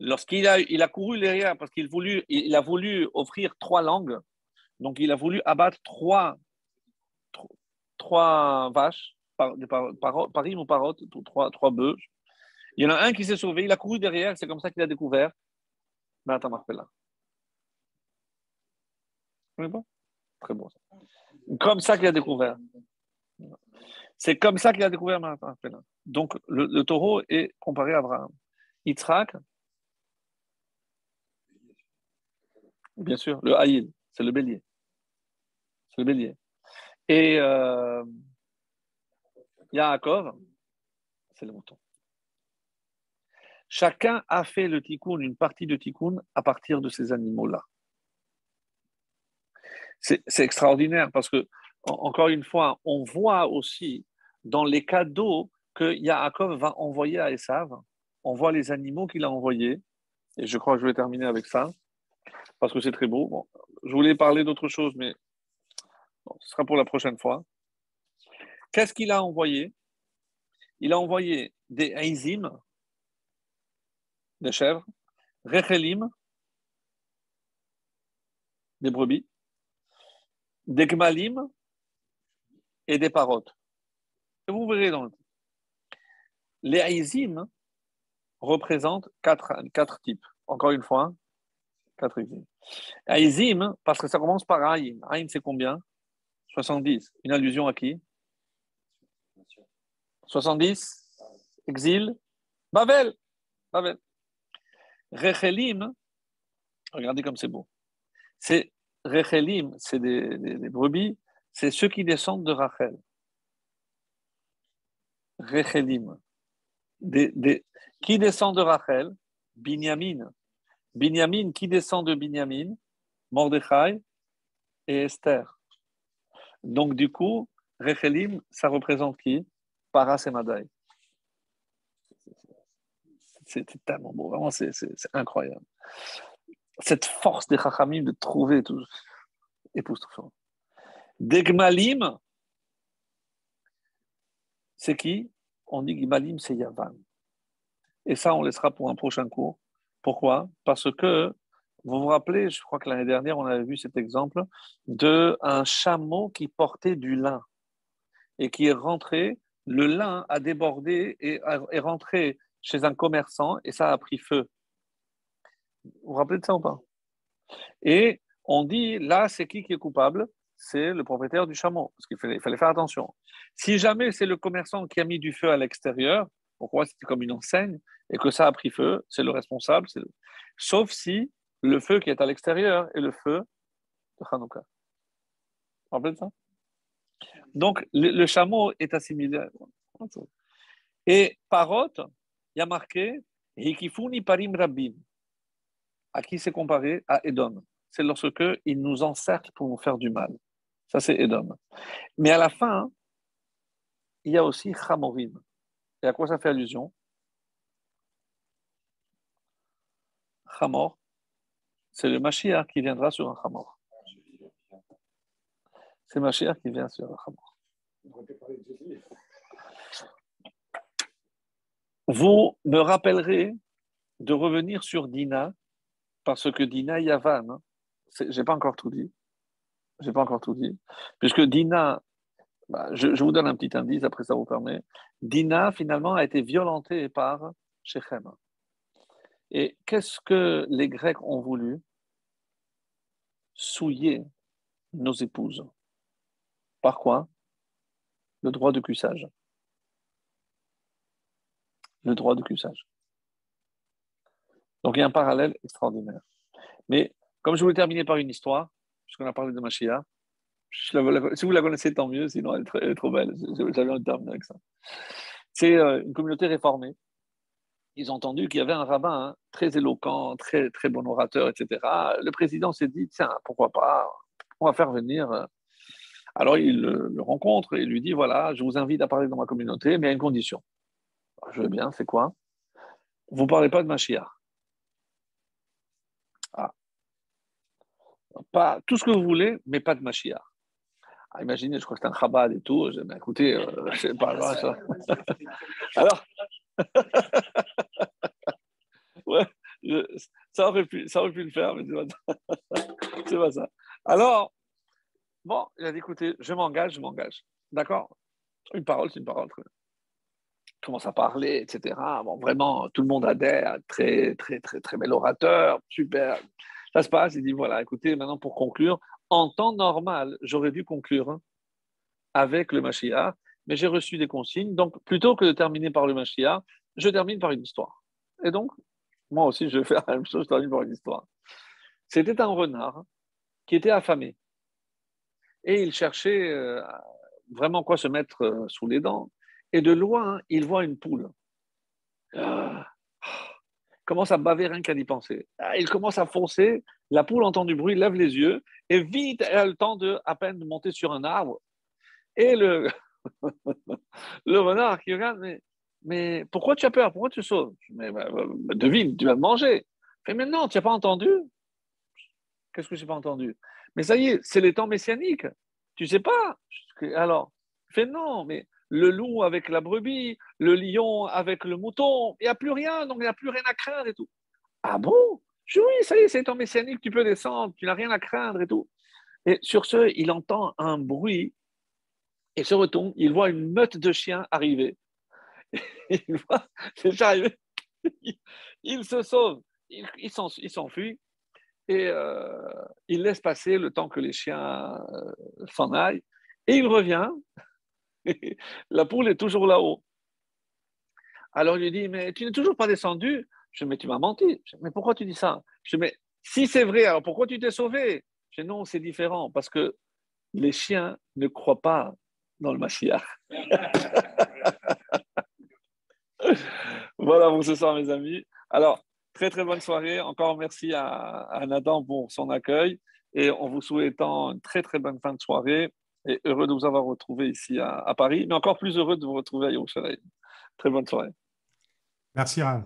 il a couru derrière parce il a voulu offrir 3 langues, donc il a voulu abattre trois vaches, parim ou parotte, trois bœufs. Il y en a un qui s'est sauvé, il a couru derrière, c'est comme ça qu'il a découvert Matan Marpella. Très bon. Comme ça qu'il a découvert. C'est comme ça qu'il a découvert Matan Marpella. Donc le taureau est comparé à Abraham. Yitzhak, bien sûr, le Haïl, c'est le bélier. C'est le bélier. Et Yaakov, c'est le mouton. Chacun a fait le tikkun, une partie de tikkun, à partir de ces animaux-là. C'est extraordinaire parce que, encore une fois, on voit aussi dans les cadeaux que Yaakov va envoyer à Esav. On voit les animaux qu'il a envoyés. Et je crois que je vais terminer avec ça parce que c'est très beau. Bon, je voulais parler d'autre chose, mais bon, ce sera pour la prochaine fois. Qu'est-ce qu'il a envoyé? Il a envoyé des haïzim, des chèvres, rechelim, des brebis, des gmalim et des parottes. Et vous verrez dans les haïzim représentent quatre types. Encore une fois, 4 haïzim. Haïzim, parce que ça commence par Aïm. Aïm, c'est combien? 70. Une allusion à qui? 70. Exil. Babel. Babel. Rechelim, regardez comme c'est beau. C'est Rechelim, c'est des brebis, c'est ceux qui descendent de Rachel. Rechelim. Qui descend de Rachel? Binyamin. Binyamin, qui descend de Binyamin? Mordechai et Esther. Donc, du coup, Rechelim, ça représente qui? Paras et Madaï. C'est tellement beau, vraiment, c'est incroyable. Cette force des Chachamim de trouver tout époustouflant. Des Gmalim, c'est qui? On dit Gmalim, c'est Yavan. Et ça, on laissera pour un prochain cours. Pourquoi? Parce que, vous vous rappelez, je crois que l'année dernière, on avait vu cet exemple d'un chameau qui portait du lin et qui est rentré, le lin a débordé et est rentré chez un commerçant et ça a pris feu. Vous vous rappelez de ça ou pas? Et on dit, là, c'est qui est coupable? C'est le propriétaire du chameau, parce qu'il fallait faire attention. Si jamais c'est le commerçant qui a mis du feu à l'extérieur, pourquoi c'était comme une enseigne, et que ça a pris feu, c'est le responsable, sauf si le feu qui est à l'extérieur est le feu de Hanouka. Vous vous rappelez de ça? Donc, le chameau est assimilé. Et parot, il y a marqué Hikifuni parim rabim. À qui c'est comparé? À Edom. C'est lorsque il nous encercle pour nous faire du mal. Ça, c'est Edom. Mais à la fin, il y a aussi Chamorim. Et à quoi ça fait allusion? Chamor, c'est le Mashiach qui viendra sur un Chamor. C'est Mashiach qui vient sur un Chamor. Vous me rappellerez de revenir sur Dina, parce que Dina Yavan, j'ai pas encore tout dit. J'ai pas encore tout dit. Puisque Dina, je vous donne un petit indice, après ça vous permet. Dina, finalement, a été violentée par Shechem. Et qu'est-ce que les Grecs ont voulu? Souiller nos épouses. Par quoi? Le droit de cuissage. Le droit de cuissage. Donc il y a un parallèle extraordinaire. Mais comme je voulais terminer par une histoire, puisqu'on a parlé de Mashiach, si vous la connaissez, tant mieux, sinon elle est trop belle. J'avais envie de terminer avec ça. C'est une communauté réformée. Ils ont entendu qu'il y avait un rabbin très éloquent, très, très bon orateur, etc. Le président s'est dit, tiens, pourquoi pas, on va faire venir Alors il le rencontre et il lui dit, voilà, je vous invite à parler dans ma communauté, mais à une condition. Alors, je veux bien, c'est quoi? Vous ne parlez pas de Mashiach. Ah, pas, tout ce que vous voulez, mais pas de Mashiach. Ah, imaginez, je crois que c'est un Chabad et tout. J'ai dit, ben, écoutez, je sais pas, alors, ça. Alors, ouais, ça aurait pu le faire, mais c'est pas ça. Alors, bon, il a dit, écoutez, je m'engage. D'accord? Une parole, c'est une parole. Commence à parler, etc. Bon, vraiment, tout le monde adhère, très, très, très, très bel orateur, super. Ça se passe, il dit, voilà, écoutez, maintenant pour conclure, en temps normal, j'aurais dû conclure avec le Mashiach, mais j'ai reçu des consignes, donc plutôt que de terminer par le Mashiach, je termine par une histoire. Et donc, moi aussi, je vais faire la même chose, je termine par une histoire. C'était un renard qui était affamé, et il cherchait vraiment quoi se mettre sous les dents, et de loin, il voit une poule. Ah, commence à baver rien qu'à y penser. Ah, il commence à foncer, la poule entend du bruit, lève les yeux, et vite, elle a le temps de à peine de monter sur un arbre. Et le renard qui regarde, mais pourquoi tu as peur? Pourquoi tu sautes? Mais devine, tu vas me manger. Il fait, mais non, tu n'as pas entendu? Qu'est-ce que je n'ai pas entendu? Mais ça y est, c'est les temps messianiques. Tu sais pas? Alors, il fait, non, mais le loup avec la brebis, le lion avec le mouton, il n'y a plus rien, donc il n'y a plus rien à craindre et tout. Ah bon? Je dis, oui, ça y est, c'est les temps messianiques, tu peux descendre, tu n'as rien à craindre et tout. Et sur ce, il entend un bruit et se retourne, il voit une meute de chiens arriver. Il voit les chiens arriver, il se sauve, il s'enfuit et il laisse passer le temps que les chiens s'en aillent. Et il revient, et la poule est toujours là-haut. Alors il lui dit, mais tu n'es toujours pas descendu? Je dis, mais tu m'as menti. Je dis, mais pourquoi tu dis ça? Je dis, mais si c'est vrai, alors pourquoi tu t'es sauvé? Je dis, non, c'est différent, parce que les chiens ne croient pas dans le Mashiach. Voilà pour ce soir, mes amis. Alors, très très bonne soirée. Encore merci à Nathan pour son accueil et en vous souhaitant une très très bonne fin de soirée et heureux de vous avoir retrouvé ici à Paris, mais encore plus heureux de vous retrouver à Yerushalayim. Très bonne soirée. Merci, Rav.